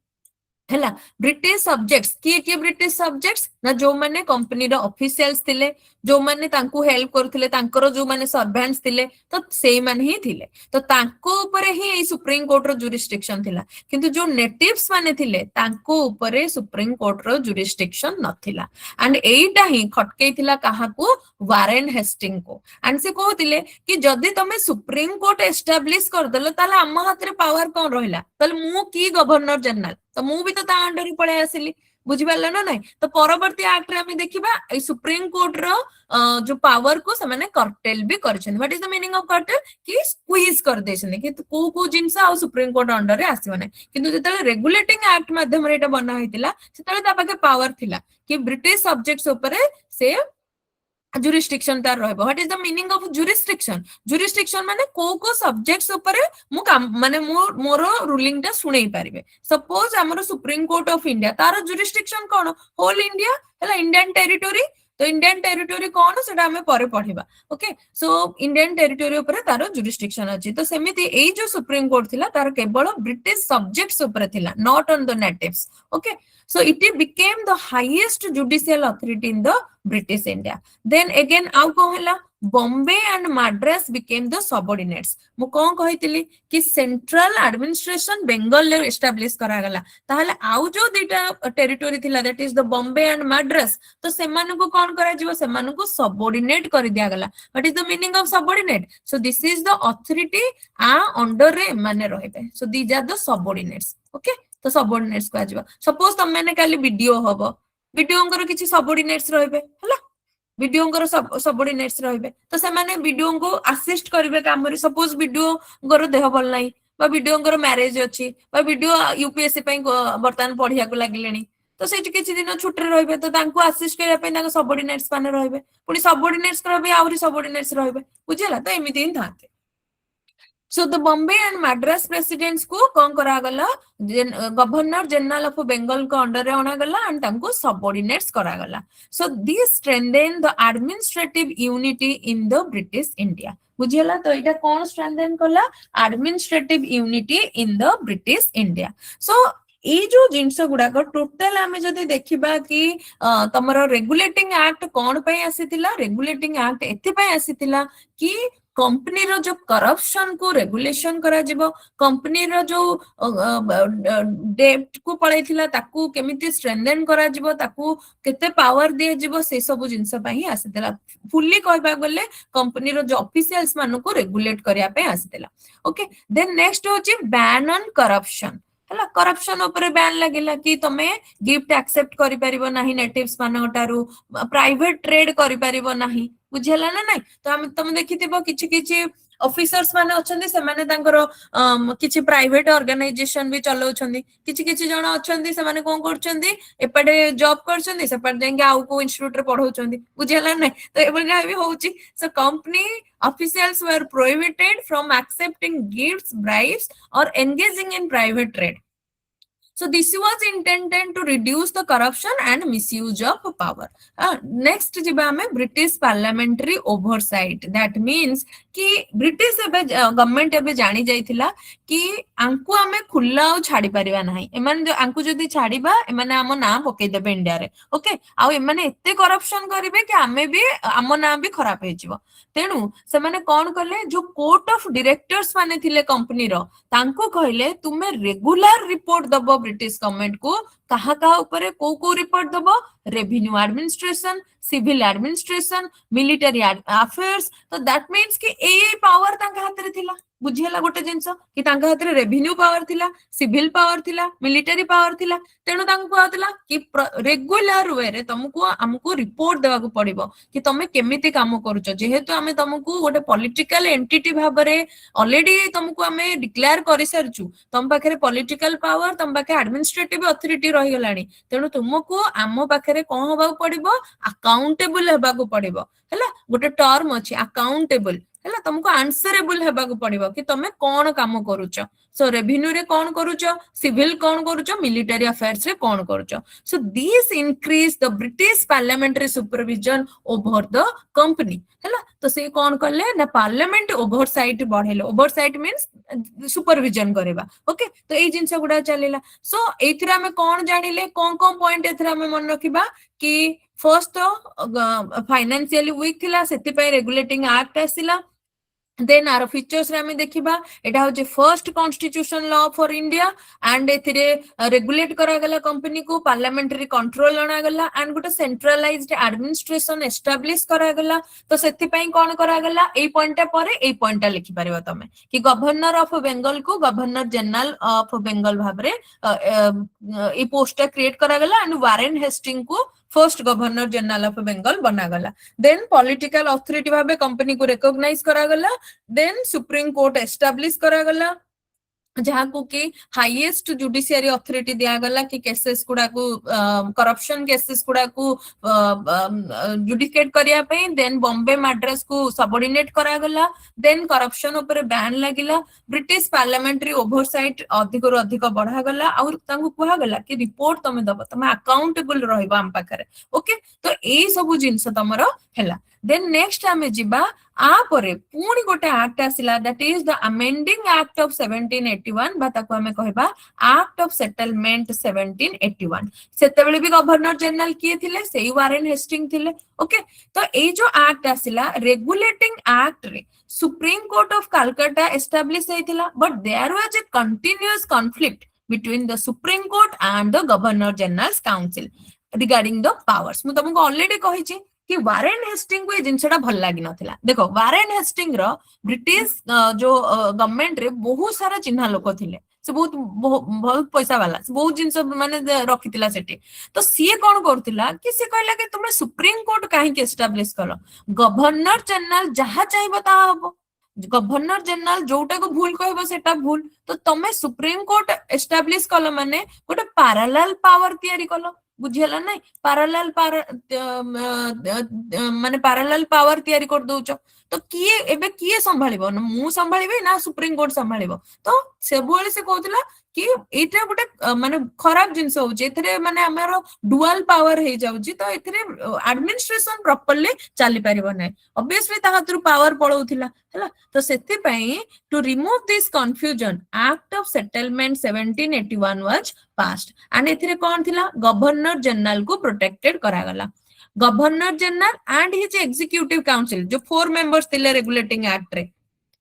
हैला ब्रिटिश सब्जेक्ट्स किए ब्रिटिश सब्जेक्ट्स ना जो माने कंपनी रो ऑफिशियल्स थिले जो माने तांको हेल्प करथिले तांकर जो माने सर्वेंट्स थिले तो सेही माने ही थिले तो तांको ऊपर ही ए सुप्रीम कोर्ट रो जुरिस्डिक्शन थिला किंतु जो नेटिव्स माने थिले तांको ऊपर सुप्रीम कोर्ट रो जुरिस्डिक्शन नथिला एंड एटा ही खटकेई थिला काहाको वारेन हेस्टिंग को एंड से कहथिले कि जदी तमे सुप्रीम कोर्ट एस्टैब्लिश कर देलो ताले हम हाथ रे पावर कोन रहिला ताले मु की गवर्नर जनरल तो मु भी तो ता अंडर ही पळे आसिली बुझी पारला ना नहीं तो परवर्ती एक्ट रे हमें देखिबा ए सुप्रीम कोर्ट रो जो पावर को से माने कर्टेल भी करछन what is the meaning of curtail कि स्क्वीज कर देछन कि को जिंस आ सुप्रीम कोर्ट अंडर रे आसीबो नै किंतु जेतले रेगुलेटिंग एक्ट माध्यम रे एटा बना होइतिला सेतले ता पाके पावर थिला कि ब्रिटिश सब्जेक्ट्स ऊपर से जुरिस्डिक्शन तार रहबो what is the meaning of jurisdiction माने को सब्जेक्ट्स ऊपर मु माने मोर रूलिंग ता सुनै पारिबे सपोज हमरो सुप्रीम कोर्ट ऑफ इंडिया तार जुरिस्डिक्शन कोन होल इंडिया हला इंडियन टेरिटरी तो इंडियन टेरिटोरी कौन सेटा हमें परे पढ़िबा ओके सो इंडियन टेरिटोरी ऊपर तारो जुरिस्डिक्शन अछि तो सेमिति एई जो सुप्रीम कोर्ट थिला तार केवल ब्रिटिश सब्जेक्ट्स ऊपर थिला not on the natives okay so it became the highest judicial authority in the British India then again आउ कोन हला Bombay and Madras became the subordinates मु कोन कहितली कि सेंट्रल एडमिनिस्ट्रेशन बंगाल ले एस्टैब्लिश करा गला ताहले आउ जो दिटा टेरिटोरी थिला that is the Bombay and Madras तो सेमान को कोन करा जिवो सेमान को सबऑर्डिनेट कर दिया गला what is the meaning of subordinate so this is the authority आ अंडर रे माने रहबे so these are the subordinates okay तो सबऑर्डिनेट्स को आजिबा सपोज तुम मैंने काली वीडियो हबो वीडियो अंकर किछि सबऑर्डिनेट्स रहबे हला वीडियो अंकर सबऑर्डिनेट्स रहबे तो से माने वीडियो को असिस्ट करबे काम रे सपोज वीडियो अंकर देह बल नाही बा वीडियो अंकर मैरिज अछि बा वीडियो यूपीएससी पई वर्तमान पढिया को लागलेनी तो सेठी किछि दिन छुट्टी रहबे तो तांको असिस्ट करिया पई तांको सबऑर्डिनेट्स माने रहबे पुनी सबऑर्डिनेट्स रहबे आउरी सबऑर्डिनेट्स रहबे बुझिला तो एमिति हि थाते So the Bombay and Madras presidents को कौन करा गला गवर्नर जनरल ऑफ बंगाल को अंडर रे आना गला एंड तांको सबऑर्डिनेट्स करा गला so this strengthen the administrative unity in the British India बुझिला तो एटा कौन strengthen कला administrative unity in the British India so ए जो जिंस गुडा को टोटल आमे जदी देखिबा कि तमरो रेगुलेटिंग एक्ट कोन पय आसीतिला रेगुलेटिंग एक्ट एथि पय आसीतिला कि कंपनी रो जो करप्शन को रेगुलेशन करा जिवो कंपनी रो जो डेट को पळैथिला ताकू केमिति स्ट्रेंथन करा जिवो ताकू केते पावर दिए जिवो से सब जिंस पय आसीतिला फुल्ली कहबा गले कंपनी रो जो ऑफिशियल्स मानु को रेगुलेट करिया पे आसीतिला ओके देन नेक्स्ट होची बैन ऑन करप्शन हला करप्शन ऊपर बैन लागिला कि तमे गिफ्ट एक्सेप्ट करि परिबो नाही नेटिव्स मानटारू प्राइवेट ट्रेड करि परिबो नाही बुझेला ना नाही तो हम तुम देखिथिबो किछि किछि ऑफिसर्स माने अछंदी से माने तांकर किछि प्राइवेट ऑर्गेनाइजेशन भी चलाउछंदी किछि किछि जण अछंदी से माने कोन करछंदी एपडे जॉब करछंदी से पड जांगे आउ को इंस्टीट्यूट रे पढौछंदी बुझेला नाही तो एबगा भी होउची so company officials were prohibited from accepting gifts bribes or engaging in private trade so this was intended to reduce the corruption and misuse of power next jiba hame British parliamentary oversight that means कि British government एबे जानी जाइथिला कि आंकु हमें खुल्ला और छाड़ी परिबा नाही एमान जो आंकु जदी छाड़ीबा एमाने आम नाम पकई देबे इंडिया रे ओके आ एमाने एते करप्शन करिवे कि आमे भी आम नाम भी खराब हे जिवो तेनु से माने कोन करले जो कोर्ट ऑफ डायरेक्टर्स माने थिले कंपनी रो तांको कहले तुमे रेगुलर रिपोर्ट दबो ब्रिटिश गवर्नमेंट को कहा कहा ऊपर को रिपोर्ट दबो revenue administration civil administration military affairs तो दैट मीन्स कि ए पावर तांका हाथ रे थिला बुझिला गोटे जिंस कि तांका हाथ रे रेवेन्यू पावर थिला सिविल पावर थिला मिलिटरी पावर थिला तेनु तांको कहतला कि रेगुलर वे रे तुमको हमको रिपोर्ट देवा को पड़िबो कि तमे केमिति काम करूचो जेहेतु हमें तुमको गोटे पॉलिटिकल एंटिटी भाबरे ऑलरेडी तुमको हमें डिक्लेयर करि सरचु तम पाखरे पॉलिटिकल पावर तम पाखे एडमिनिस्ट्रेटिव अथॉरिटी रहि गलानी तेनु तुमको आम पाखरे कोन होबा पड़िबो अकाउंटेबल हेबा को पड़िबो हला गोटे टर्म अछि अकाउंटेबल हला तुमको आंसरेबल हेबा को पड़िबो कि तमे कोन काम करूचो सो रेवेन्यू रे कोन करूचो सिविल कोन करूचो मिलिटरी अफेयर्स रे कोन करूचो so this increase the British parliamentary supervision over the company हला तो से कोन करले ना पार्लियामेंट ओवरसाइट बढ़ेले ओवरसाइट मींस सुपरविजन करेबा ओके तो ए जिंस गुडा चलेला सो एथिरा में कोन जानिले कोन कोन पॉइंट एथिरा में मन रखिबा कि फर्स्ट तो फाइनेंशियली वीक थिला सेति पय रेगुलेटिंग एक्ट आसिला देन आर फीचर्स रे हमें देखिबा एटा होचे first constitution law for India and एथिरे रेगुलेट करा गला कंपनी को पार्लियामेंटरी कंट्रोल आना गला एंड गोटे सेंट्रलाइज्ड एडमिनिस्ट्रेशन एस्टैब्लिश करा गला तो सेति पई कोन करा गला ए पॉइंट परे ए पॉइंट लिखि परबो तमे कि गवर्नर ऑफ बंगाल को गवर्नर जनरल ऑफ बंगाल भाबरे ए पोस्ट क्रिएट करा गला एंड वारेन हेस्टिंग को first governor general of Bengal बना गला देन पॉलिटिकल अथॉरिटी भाबे कंपनी को रिकॉग्नाइज करा गला देन सुप्रीम कोर्ट एस्टैब्लिश करा गला जहाँ को कि हाईएस्ट जुडिशियरी अथॉरिटी दिया गला कि केसेस गुडा को करप्शन केसेस गुडा को जुडिकेट करिया पे देन बॉम्बे मद्रास को सबऑर्डिनेट करा गला देन करप्शन ऊपर बैन लागिला ब्रिटिश पार्लियामेंट्री ओवरसाइट अधिक रु अधिक बढ़ा गला और तांको कहा गला कि रिपोर्ट तमे दबो तमे अकाउंटेबल रहइबो हम पाखरे ओके तो एई सब जिंस तमरो हैला देन नेक्स्ट आमे जिबा आपर पुणी गोटे एक्ट आसिला that is the amending act of 1781 बा ताको हमें कहबा एक्ट ऑफ सेटलमेंट 1781 सेतेबेले भी गवर्नर जनरल किए थिले सेई वारेन हेस्टिंग थिले ओके तो ए जो एक्ट आसिला रेगुलेटिंग एक्ट रे supreme court of Calcutta establish हेतिला but there was a continuous conflict between the Supreme Court and the Governor General's Council regarding the powers मु तुमको ऑलरेडी कहिछि कि वारेन हेस्टिंग को जिनसटा भल लागी नथिला देखो वारेन हेस्टिंग रो ब्रिटिश जो गवर्नमेंट रे बहुत सारा चिन्हा लोक थिले से बहुत पैसा वाला बहुत जिनस माने रखितिला सेठी तो सीए कोन करतिला कि से कहला कि तुम सुप्रीम कोर्ट काहे के एस्टैब्लिश कलो गवर्नर जनरल जहा चाहिबो ता हबो गवर्नर जनरल जोटा को भूल कहबो सेटा भूल तो तमे सुप्रीम कोर्ट एस्टैब्लिश कलो माने गोटे पैरेलल पावर तयारी कलो बुझियला नै पैरेलल माने पैरेलल पावर तयारी कर दउचो तो किए एबे किए संभाळिबो मु संभाळिबे ना सुप्रीम कोर्ट संभाळिबो तो सेबोले से कहउतला कि एटा गोटे माने खराब जिंस होउचे एथरे माने हमरो डुअल पावर हे जाउची तो एथरे एडमिनिस्ट्रेशन प्रॉपर्ली चली परिबो नै ऑब्वियसली ता हातरु पावर पळौथिला हला तो सेति पई to remove this confusion act of settlement 1781 was passed and एथरे कोन थिला गवर्नर जनरल को प्रोटेक्टेड करा गला governor general and his executive council जो 4 मेंबर्स थिले रेगुलेटिंग एक्ट रे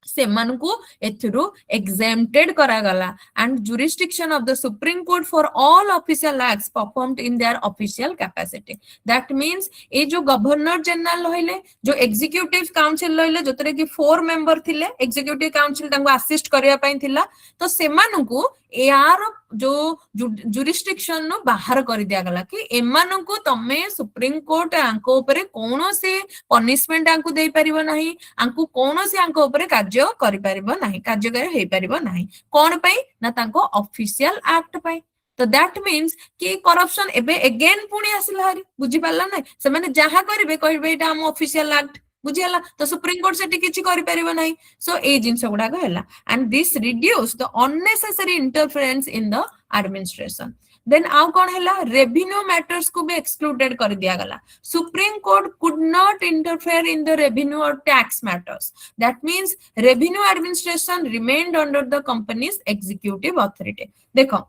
सेमानकु एथरु exempted करा गला and jurisdiction of the Supreme Court for all official acts performed in their official capacity that means ए जो गवर्नर जनरल होइले जो एग्जीक्यूटिव काउंसिल होइले जोतरे कि 4 मेंबर थिले एग्जीक्यूटिव काउंसिल तांको असिस्ट करिया पई थिला तो सेमानकु यार जो जुरिस्डिक्शन नो बाहर कर दिया गला कि एमानकु तमे सुप्रीम कोर्ट आंको ऊपर कोनो से पनिशमेंट आंको देई परिबो नाही आंको कोनो से आंको ऊपर कार्य करि परिबो नाही कार्यकारी हेई परिबो नाही कोन पई ना तांको ऑफिशियल एक्ट पई तो दैट मीन्स कि करप्शन एबे अगेन पुणी आसिला हरी बुझी पाला नै से माने जहा करिवे कहबे एटा हम ऑफिशियल एक्ट बुझियला तो सुप्रीम कोर्ट सेठी किछि करि परिबो नाही सो ए जिंस गुडा हला and this reduce the unnecessary interference in the administration then आउ कोन हला रेवेन्यू मैटर्स को भी एक्सक्लूडेड कर दिया गला supreme court could not interfere in the revenue और tax matters that means revenue administration remained under the company's executive authority देखो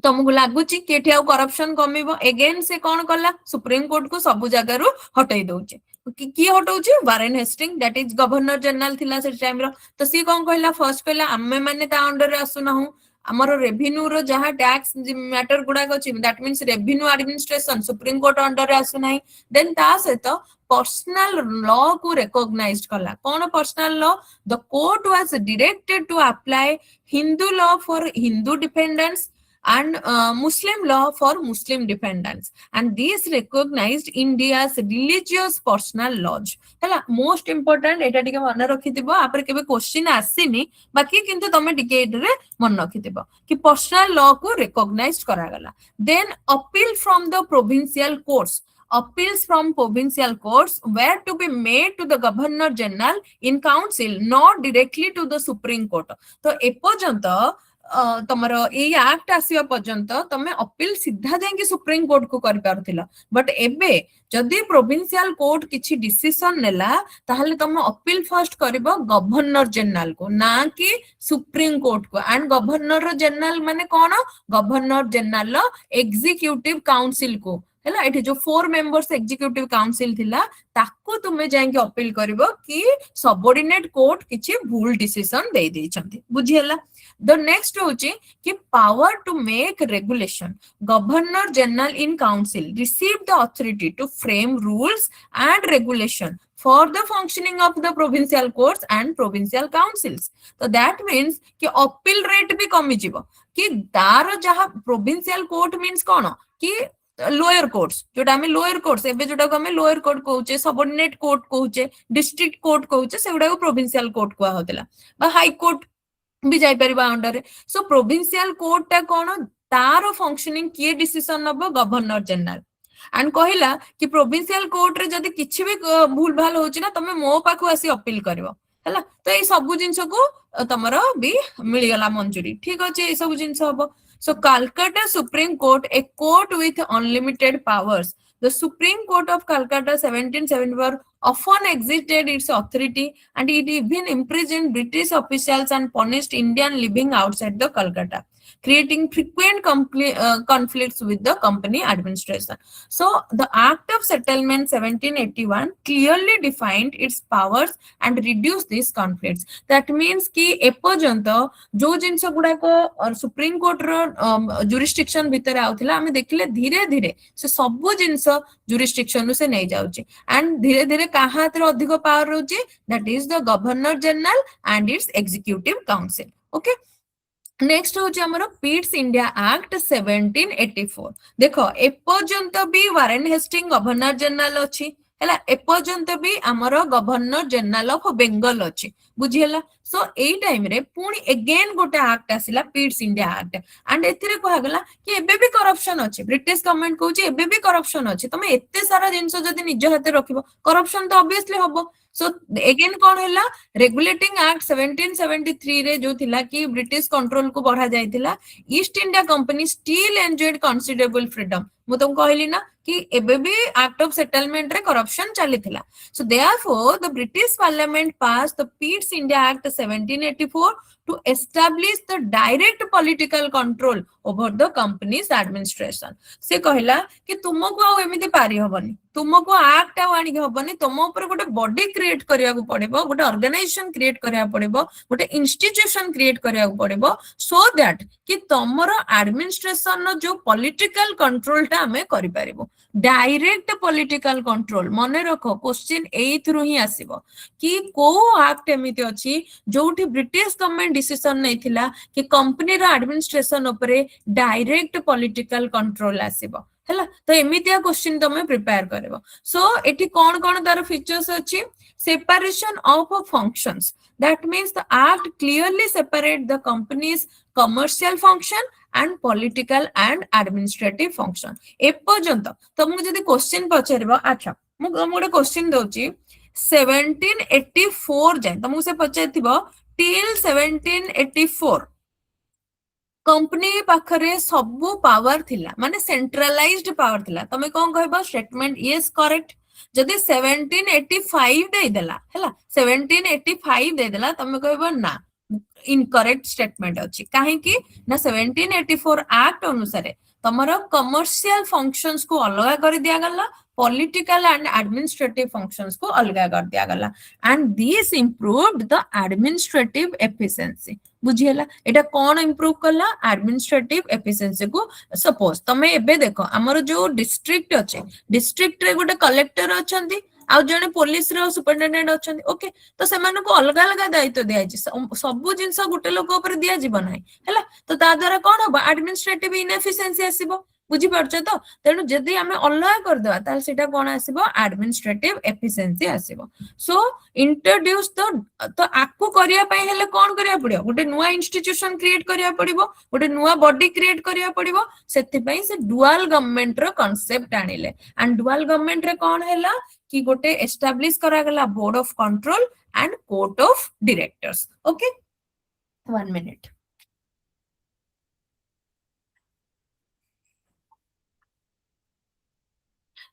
तुमको लगुच कि करप्शन कमिबो अगेन से कौन कला सुप्रीम कोर्ट को सब जगह रु हटई दउचे कि हटौचे Warren Hasting that is governor general थिला से टाइम रो तो सी कोन कहला फर्स्ट कहला आमे माने ता अंडर रे आसुना हूं हमरो रेवेन्यू रो जहां टैक्स मैटर गुडा को that means revenue administration supreme court under रे आसुनाई देन ता से तो पर्सनल लॉ को रिकॉग्नाइज्ड कला कौन personal law the court was directed to apply Hindu law for Hindu dependents and Muslim law for Muslim dependents and these recognized India's religious personal laws हला most important एटा टिके मन रखिथिबो आपर केबे क्वेश्चन आसीनी बाकी किंतु तमे टिके एटरे मन रखिथिबो कि पर्सनल लॉ को रिकॉग्नाइज्ड करा गला then appeal from the provincial courts appeals from provincial courts were to be made to the governor general in council not directly to the supreme court तो एपर्यंत तमरो ए एक्ट आसीबा पर्यंत तमे अपील सीधा जाके supreme court को कर पारथिला but एबे जदी provincial court किछि डिसीजन नेला ताहले तमे अपील फर्स्ट करबो गवर्नर जनरल को ना कि सुप्रीम कोर्ट को एंड गवर्नर जनरल माने कोन गवर्नर जनरल एग्जीक्यूटिव काउंसिल को हैला एठी जो 4 मेंबर्स एग्जीक्यूटिव काउंसिल थिला ताको तुमे जाके अपील करबो कि सबऑर्डिनेट कोर्ट किछि भूल डिसीजन दे दैछंती बुझियला द नेक्स्ट होची कि power to make regulation governor general in council receive the authority to frame rules and regulation for the functioning of the provincial courts and provincial councils तो that means कि appeal rate भी कमी जीवो कि दार जहा provincial court means कोन कि lower courts जोटा हमें लोअर कोर्ट्स एबे जोटा को हमें लोअर कोर्ट कहउचे सबऑर्डिनेट कोर्ट कहउचे डिस्ट्रिक्ट कोर्ट कहउचे सेगुडा को प्रोविंशियल कोर्ट को होतला बा हाई कोर्ट भी जाई परिबा अंडर रे सो प्रोविंशियल कोर्ट टा कोन तार फंक्शनिंग किए डिसीजन नब गवर्नर जनरल एंड कहला कि प्रोविंशियल कोर्ट रे जदी किछि भी भूल भाल होची ना तमे मो पाखु आसी अपील करबो हला तो ए सब जिंस को तमरो भी मिल गला मंजूरी ठीक अछि ए सब जिंस हबो so Calcutta supreme court a court with unlimited powers the supreme court of Calcutta 1774 often exerted its authority and it even imprisoned British officials and punished Indian living outside the Calcutta, creating frequent conflicts with the company administration. So the Act of Settlement 1781 clearly defined its powers and reduced these conflicts. That means कि एपर्यंत जो जिंस गुडा को supreme court रो jurisdiction भितर आउथिला हमें देखले धीरे धीरे से सब जिंस जुरिस्डिक्शन से नहीं जाउची एंड धीरे धीरे कहा अधिक पावर रोचे that is the governor general and it's executive council okay next होची हमरो पीट्स इंडिया एक्ट 1784 देखो एपर्यंत भी वारेन हेस्टिंग गवर्नर जनरल अछि हैला एपर्यंत भी हमरो गवर्नर जनरल ऑफ बेंगल अछि बुझियला सो एई टाइम रे पुनी अगेन गोटे एक्ट आसिला पीट्स इंडिया एक्ट एंड एथिरे कहा गला कि एबे भी करप्शन अछि ब्रिटिश गवर्नमेंट कहूची एबे भी करप्शन अछि तमे एते सारा जिंस जदी निज हाते रखिबो करप्शन तो ऑब्वियसली हबो सो अगेन कौन हैला रेगुलेटिंग एक्ट 1773 रे जो थिला कि ब्रिटिश कंट्रोल को बढ़ा जायतिला East India company still enjoyed considerable freedom मु तुम कहली ना कि एबे भी एक्ट ऑफ सेटलमेंट रे करप्शन चलीथिला so therefore the British parliament pass the Pitt's India act 1784 to establish the direct political control over the company's administration से कहला कि तुमको आ एमिति पारी हबनी तुमको एक्ट आनी हबनी तुम ऊपर गोटे बॉडी क्रिएट करिया को पड़िबो गोटे ऑर्गेनाइजेशन क्रिएट करिया पड़िबो गोटे इंस्टीट्यूशन क्रिएट करिया को पड़िबो सो दैट कि तमरो एडमिनिस्ट्रेशन नो जो पॉलिटिकल कंट्रोल टा हमें करि परिबो डायरेक्ट पॉलिटिकल कंट्रोल मने रखो क्वेश्चन एथरु ही आसीबो कि को एक्ट एमिति अछि जोठी ब्रिटिश गवर्नमेंट डिसीजन नैथिला कि कंपनी रो एडमिनिस्ट्रेशन ऊपर डायरेक्ट पॉलिटिकल कंट्रोल आसीबो हैला तो एमितिया क्वेश्चन तमे प्रिपेयर करबो सो एठी कोन कोन तार फीचर्स अछि separation of functions that means the act clearly separate the company's commercial function and political and administrative function एपर्यंत तुमको जदी क्वेश्चन पछरबो अच्छा मु गोटे क्वेश्चन दोची 1784 जाय तुमको से पछरथिबो till 1784 कंपनी पाखरे सबु पावर थिला माने सेंट्रलाइज्ड पावर थिला तमे कोन कहबो स्टेटमेंट यस करेक्ट जदी 1785 दे देला हैला 1785 दे देला तमे कहबो ना इनकरेक्ट स्टेटमेंट अछि काहे कि ना 1784 एक्ट अनुसार तमरो कमर्शियल फंक्शंस को अलग कर दिया गला पॉलिटिकल एंड एडमिनिस्ट्रेटिव फंक्शंस को अलग कर दिया गला and this improved the administrative efficiency बुझियला एटा कोन इंप्रूव करला एडमिनिस्ट्रेटिव एफिशिएंसी को सपोज तमे एबे देखो हमर जो डिस्ट्रिक्ट अछि डिस्ट्रिक्ट रे गोटे कलेक्टर अछंती आ जने पुलिस रो सुपरिटेंडेंट अछंती ओके तो सेमान को अलग अलग दायित्व दिया छि सब जिंस गोटे लोक ऊपर दिया जीव नाही हैला तो ता द्वारा कोन हो एडमिनिस्ट्रेटिव इनएफिशिएंसी आसीबो बुझी परछ तो तेनु जदी हमें अलग कर देबा ताल सेटा कोन आसीबो एडमिनिस्ट्रेटिव एफिशिएंसी आसीबो सो इंट्रोड्यूस तो आकु करिया पई हेले कोन करिया पड़ियो गोटे नुवा इंस्टीट्यूशन क्रिएट करिया पड़िबो गोटे नुवा बॉडी क्रिएट करिया पड़िबो सेति पई से डुअल गवर्नमेंट रो कांसेप्ट आनिले एंड डुअल गवर्नमेंट रे कोन हैला कि गोटे एस्टैब्लिश करा गला board of control and court of directors okay 1 minute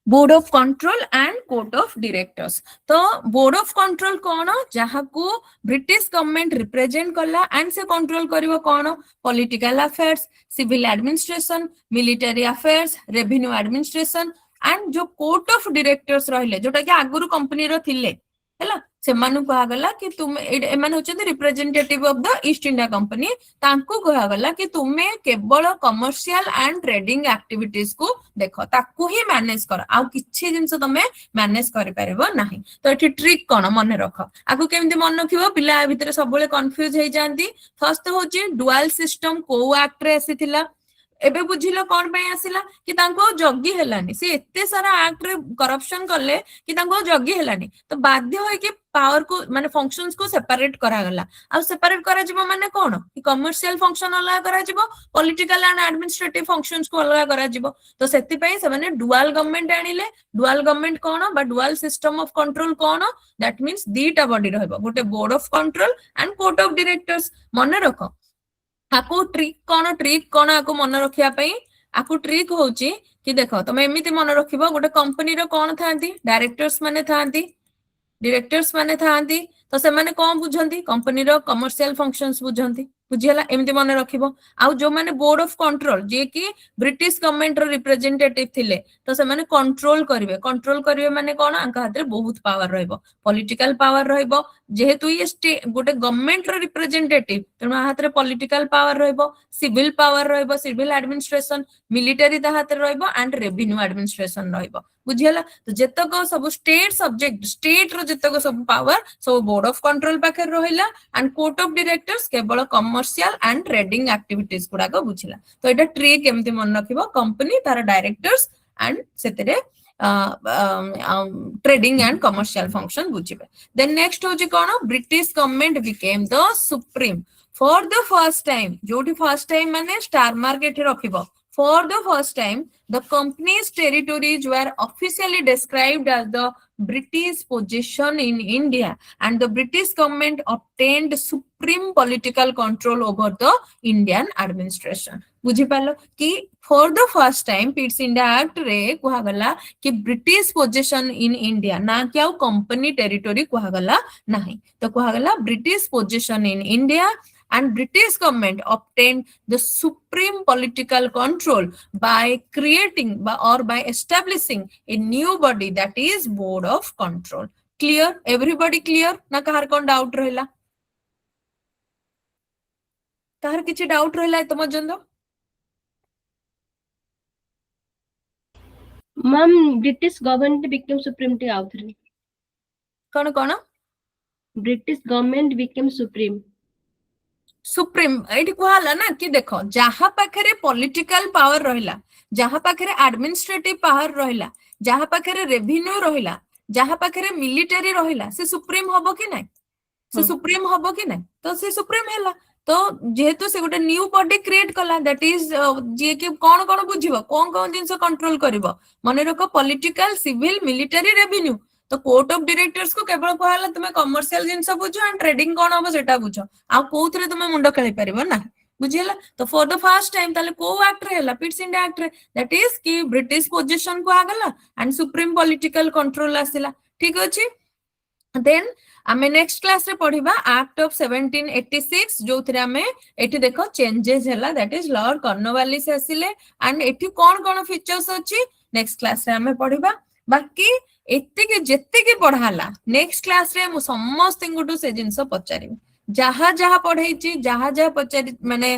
board of control and court of directors तो बोर्ड ऑफ कंट्रोल कौन जहाँ को ब्रिटिश गवर्नमेंट रिप्रेजेंट कला एंड से कंट्रोल करिवो कौन political affairs civil administration military affairs revenue administration and जो court of directors रहिले जोटा कि आगुरु कंपनी रो थिले हैला सेमानु कहा गला कि तुम एमान होचंती representative of the East India company तांको कहा गला कि तुमे केवल कमर्शियल एंड ट्रेडिंग एक्टिविटीज को देखो ताकू ही मैनेज कर आ किछि जिंस तमे मैनेज करि परबो नाही तो एठी ट्रिक कोन मन रख आकु केमिति मन रखिबो पिला भितरे सबले कंफ्यूज हे जानती फर्स्ट होची डुअल सिस्टम को एक्ट रे आसीथिला एबे बुझिलो कोन पे आसिला कि तांको जगी हेलानी से एते सारा एक्ट रे करप्शन करले कि तांको जगी हेलानी तो बाध्य होय कि पावर को माने फंक्शंस को सेपरेट करा गला आ सेपरेट करा जिवो माने कोन कि कमर्शियल फंक्शन अलग करा जिवो पॉलिटिकल एंड एडमिनिस्ट्रेटिव फंक्शंस को अलग करा जिवो तो सेति पई से माने डुअल गवर्नमेंट आनिले डुअल गवर्नमेंट कोन बा डुअल सिस्टम ऑफ कंट्रोल कोन दैट मींस दीटा बॉडी रहबो गोटे board of control and court of directors मने रखो आको ट्रिक कोन आको मन रखिया पई आको ट्रिक होची कि देखो तमे एमिति मन रखिबो गोटे कंपनी रो कोन थांती डायरेक्टर्स माने थांती डायरेक्टर्स माने थांती तो से माने कोन बुझंती कंपनी रो कमर्शियल फंक्शंस बुझंती बुझियला एमिति मन रखिबो आ जो माने बोर्ड ऑफ कंट्रोल जे कि ब्रिटिश गवर्नमेंट रो रिप्रेजेंटेटिव थिले तो से माने कंट्रोल करिवे माने कोन आंका हाथ रे बहुत पावर रहइबो पॉलिटिकल पावर रहइबो जेहेतु ये गोटे गवर्नमेंट रो रिप्रेजेंटेटिव तेणु हाथ रे पॉलिटिकल पावर रहइबो सिविल एडमिनिस्ट्रेशन मिलिटरी ता हाथ रे रहइबो एंड रेवेन्यू एडमिनिस्ट्रेशन रहइबो बुझियला तो जेतक सब स्टेट सब्जेक्ट स्टेट रो जेतक सब पावर सब बोर्ड ऑफ कंट्रोल पाखे रहिला एंड कोर्ट ऑफ डायरेक्टर्स केवल कमर्शियल एंड ट्रेडिंग एक्टिविटीज गुडा को बुझिला तो एटा ट्रिक केमति मन रखिबो कंपनी तार डायरेक्टर्स एंड सेतेरे ट्रेडिंग एंड कमर्शियल फंक्शन बुझिबे देन नेक्स्ट होची कोन British government became the supreme for the first time जोटी फर्स्ट टाइम माने स्टार मार्केट रखिबो for the first time the company's territories were officially described as the British possession in India and the British government obtained supreme political control over the Indian administration बुझी पालो कि for the first time Pitt's India Act रे कुहा गला कि British possession in India ना कि आउ company territory कुहा गला नहीं तो कुहा गला British possession in India and British government obtained the supreme political control by creating or by establishing a new body that is board of control clear everybody clear ना कहर कोन डाउट रहला कहर किछि डाउट रहला तम जंदो ma'am British government became supreme टी आउथरे कोन कोन British government became supreme supreme एठी कहला ना कि देखो जहा पाखरे पॉलिटिकल पावर रहिला जहा पाखरे एडमिनिस्ट्रेटिव पावर रहिला जहा पाखरे रेवेन्यू रहिला जहा पाखरे मिलिटरी रहिला से सुप्रीम हबो कि नै से सुप्रीम हबो कि नै तो से सुप्रीम हैला तो जेहेतु से गोटे न्यू बॉडी क्रिएट कला दैट इज जे कि कोन कोन बुझिबो कोन जिंस कंट्रोल करबो मने रखो पॉलिटिकल सिविल मिलिटरी रेवेन्यू तो कोर्ट ऑफ डायरेक्टर्स को केवल कहला तुमे कमर्शियल जिंस बुझो एंड ट्रेडिंग कोन हबो सेटा बुझो आ कोउथरे तुमे मुंडो खेली परिबो ना बुझियला तो फॉर द फर्स्ट टाइम ताले को एक्ट रहेला पिट्स इंडिया एक्ट रे दैट इज कि ब्रिटिश पोजीशन को आगला एंड सुप्रीम पॉलिटिकल कंट्रोल आसिला ठीक अछि देन आमे नेक्स्ट क्लास रे पढिबा एक्ट ऑफ 1786 जोथरे आमे एठी देखो चेंजेस हैला दैट इज लॉर्ड कॉर्नवालिस आसिले एंड एठी कोन कोन फीचर्स अछि नेक्स्ट क्लास रे आमे पढिबा बाकी एते के जेते के पढाला नेक्स्ट क्लास रे मु समस्त गुटू से जिंस पचारिबे जहा जहा पढाइची जहा जहा पचारि माने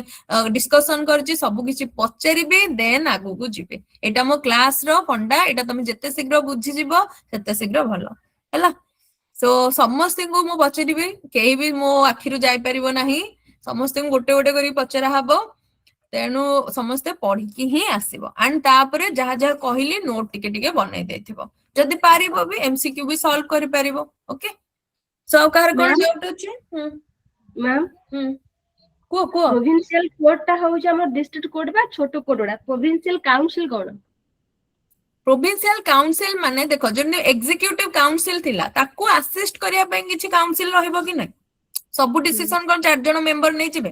डिस्कशन करची सब किछि पचारिबे देन आगु को जिबे एटा मो क्लास रो फंडा एटा तमे जेते शीघ्र बुझी जिवो सेते शीघ्र भलो हैला सो समस्त को मु पचारिबे केही भी मो आखिरु जाय परिबो नाही समस्त गोटे गोटे करी पचरा हबो तेनु समस्त पढ़ी कि ही आसीबो एंड तापरे जहा जहा कहिली नोट टिके टिके बनाई देथिबो जदी पारिबो भी एमसीक्यू भी सॉल्व करि पारिबो ओके सो कहर कोन डाउट अछि मैम को प्रोविंशियल कोर्ट ता होउ हमर डिस्ट्रिक्ट कोर्ट बा छोटो कोर्टडा प्रोविंशियल काउंसिल कोन प्रोविंशियल काउंसिल माने देखो जने एग्जीक्यूटिव काउंसिल थिला ताकू असिस्ट करिया पय किछि काउंसिल रहइबो कि नै सब डिसीजन कोन चार जण मेंबर नै जिबे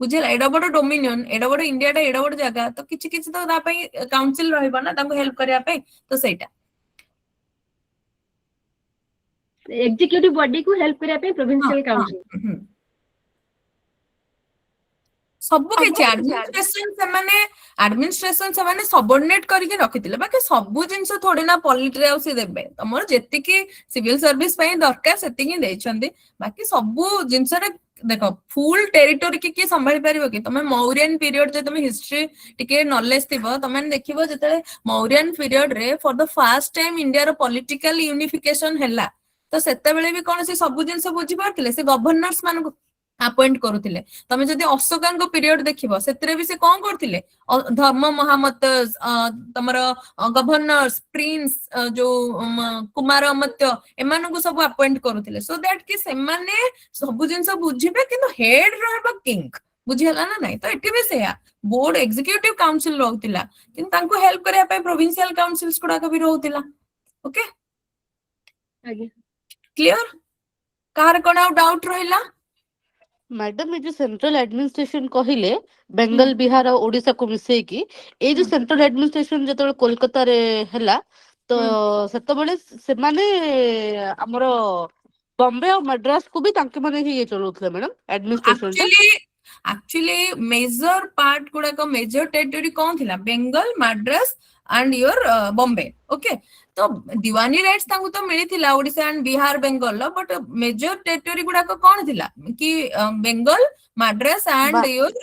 बुझिला एडा बड़ डोमिनियन एडा बड़ इंडिया टा एडा बड़ जगह तो किछि किछि तो ता पय काउंसिल रहइबो ना ताको हेल्प करिया पय तो सेटा एग्जीक्यूटिव बॉडी को हेल्प करिया पे प्रोविंशियल काउंसिल सब किछि एडमिनिस्ट्रेशन से माने सबऑर्डिनेट करके रखितिले बाकी सब जिंस थोड़ी ना पॉलिटी रे से देबे तमर जेति की सिविल सर्विस पय दरकार सेति की दैछंदी बाकी सब जिंस रे देखो फुल टेरिटरी के संभाली पारिबो कि तमे मौर्यन पीरियड जे तमे हिस्ट्री टिके नॉलेज थिबो तमे देखिबो जेते मौर्यन पीरियड रे for the first time India रो पॉलिटिकल यूनिफिकेशन हैला तो सेते बेले भी कोन से सब जिंस बुझी पारतिले से गवर्नर्स मान ଆପଏଣ୍ଟ କରୁଥିଲେ। ତମେ ଯଦି ଅଶୋକାଙ୍କ ପିରିୟଡ ଦେଖିବ ସେଥିରେ ବି ସେ କଣ କରୁଥିଲେ, ଧର୍ମ ମହାମତ, ତମର ଗଭର୍ଣ୍ଣର୍ସ, ପ୍ରିନ୍ସ, ଯୋଉ କୁମାର ଅମତ୍ୟ, ଏମାନଙ୍କୁ ସବୁ ଆପଏଣ୍ଟ କରୁଥିଲେ, ସୋ ଦ୍ୟାଟ କି ସେମାନେ ସବୁ ଜିନିଷ ବୁଝିବେ କିନ୍ତୁ ହେଡ ରହିବ କିଙ୍ଗ। ବୁଝିହେଲା ନା ନାଇଁ? ତ ଏଠି ବି ସେଇଆ, ବୋର୍ଡ ଏକ୍ଜିକ୍ୟୁଟିଭ କାଉନସିଲ ରହୁଥିଲା କିନ୍ତୁ ତାଙ୍କୁ ହେଲ୍ପ କରିବା ପାଇଁ ପ୍ରୋଭିନ୍ସିଆଲ କାଉନସିଲ୍ସ ଗୁଡାକ ବି ରହୁଥିଲା। ଓକେ, ଆଜ୍ଞା କ୍ଲିୟର? କାହାର କଣ ଆଉ ଡାଉଟ ରହିଲା? ମ୍ୟାଡାମ ଏ ଯୋଉ ସେଣ୍ଟ୍ରାଲ ଆଡମିନିଷ୍ଟ୍ରେସନ କହିଲେ ବେଙ୍ଗଲ, ବିହାର ଆଉ ଓଡିଶାକୁ ମିଶେଇକି, ଏଇ ଯୋଉ ସେଣ୍ଟ୍ରାଲ ଆଡମିନିଷ୍ଟ୍ରେସନ ଯେତେବେଳେ କୋଲକାତାରେ ହେଲା ତ ସେତେବେଳେ ସେମାନେ ଆମର ବମ୍ବେ ଆଉ ମାଡ୍ରାସକୁ ବି ତାଙ୍କେ ମାନେ ହିଁ ଇଏ ଚଲଉଥିଲେ ମ୍ୟାଡାମ ଆଡମିନିଷ୍ଟ୍ରେସନ ଟା। ଆକ୍ଚୁଆଲି ମେଜର ପାର୍ଟ ଗୁଡାକ, ମେଜର ଟେରିଟୋରୀ କଣ ଥିଲା? Bengal, Madras and your Bombay. Okay, ତ ଦିୱାନୀ ରାଇଟ୍ସ ତାଙ୍କୁ ତ ମିଳିଥିଲା ଓଡିଶା ଆଣ୍ଡ ବିହାର ବେଙ୍ଗଲର, ବଟ ମେଜର ଟେରିଟୋରୀ ଗୁଡାକ କଣ ଥିଲା କି ବେଙ୍ଗଲ, ମାଡ୍ରାସ ଆଣ୍ଡ ୟୋର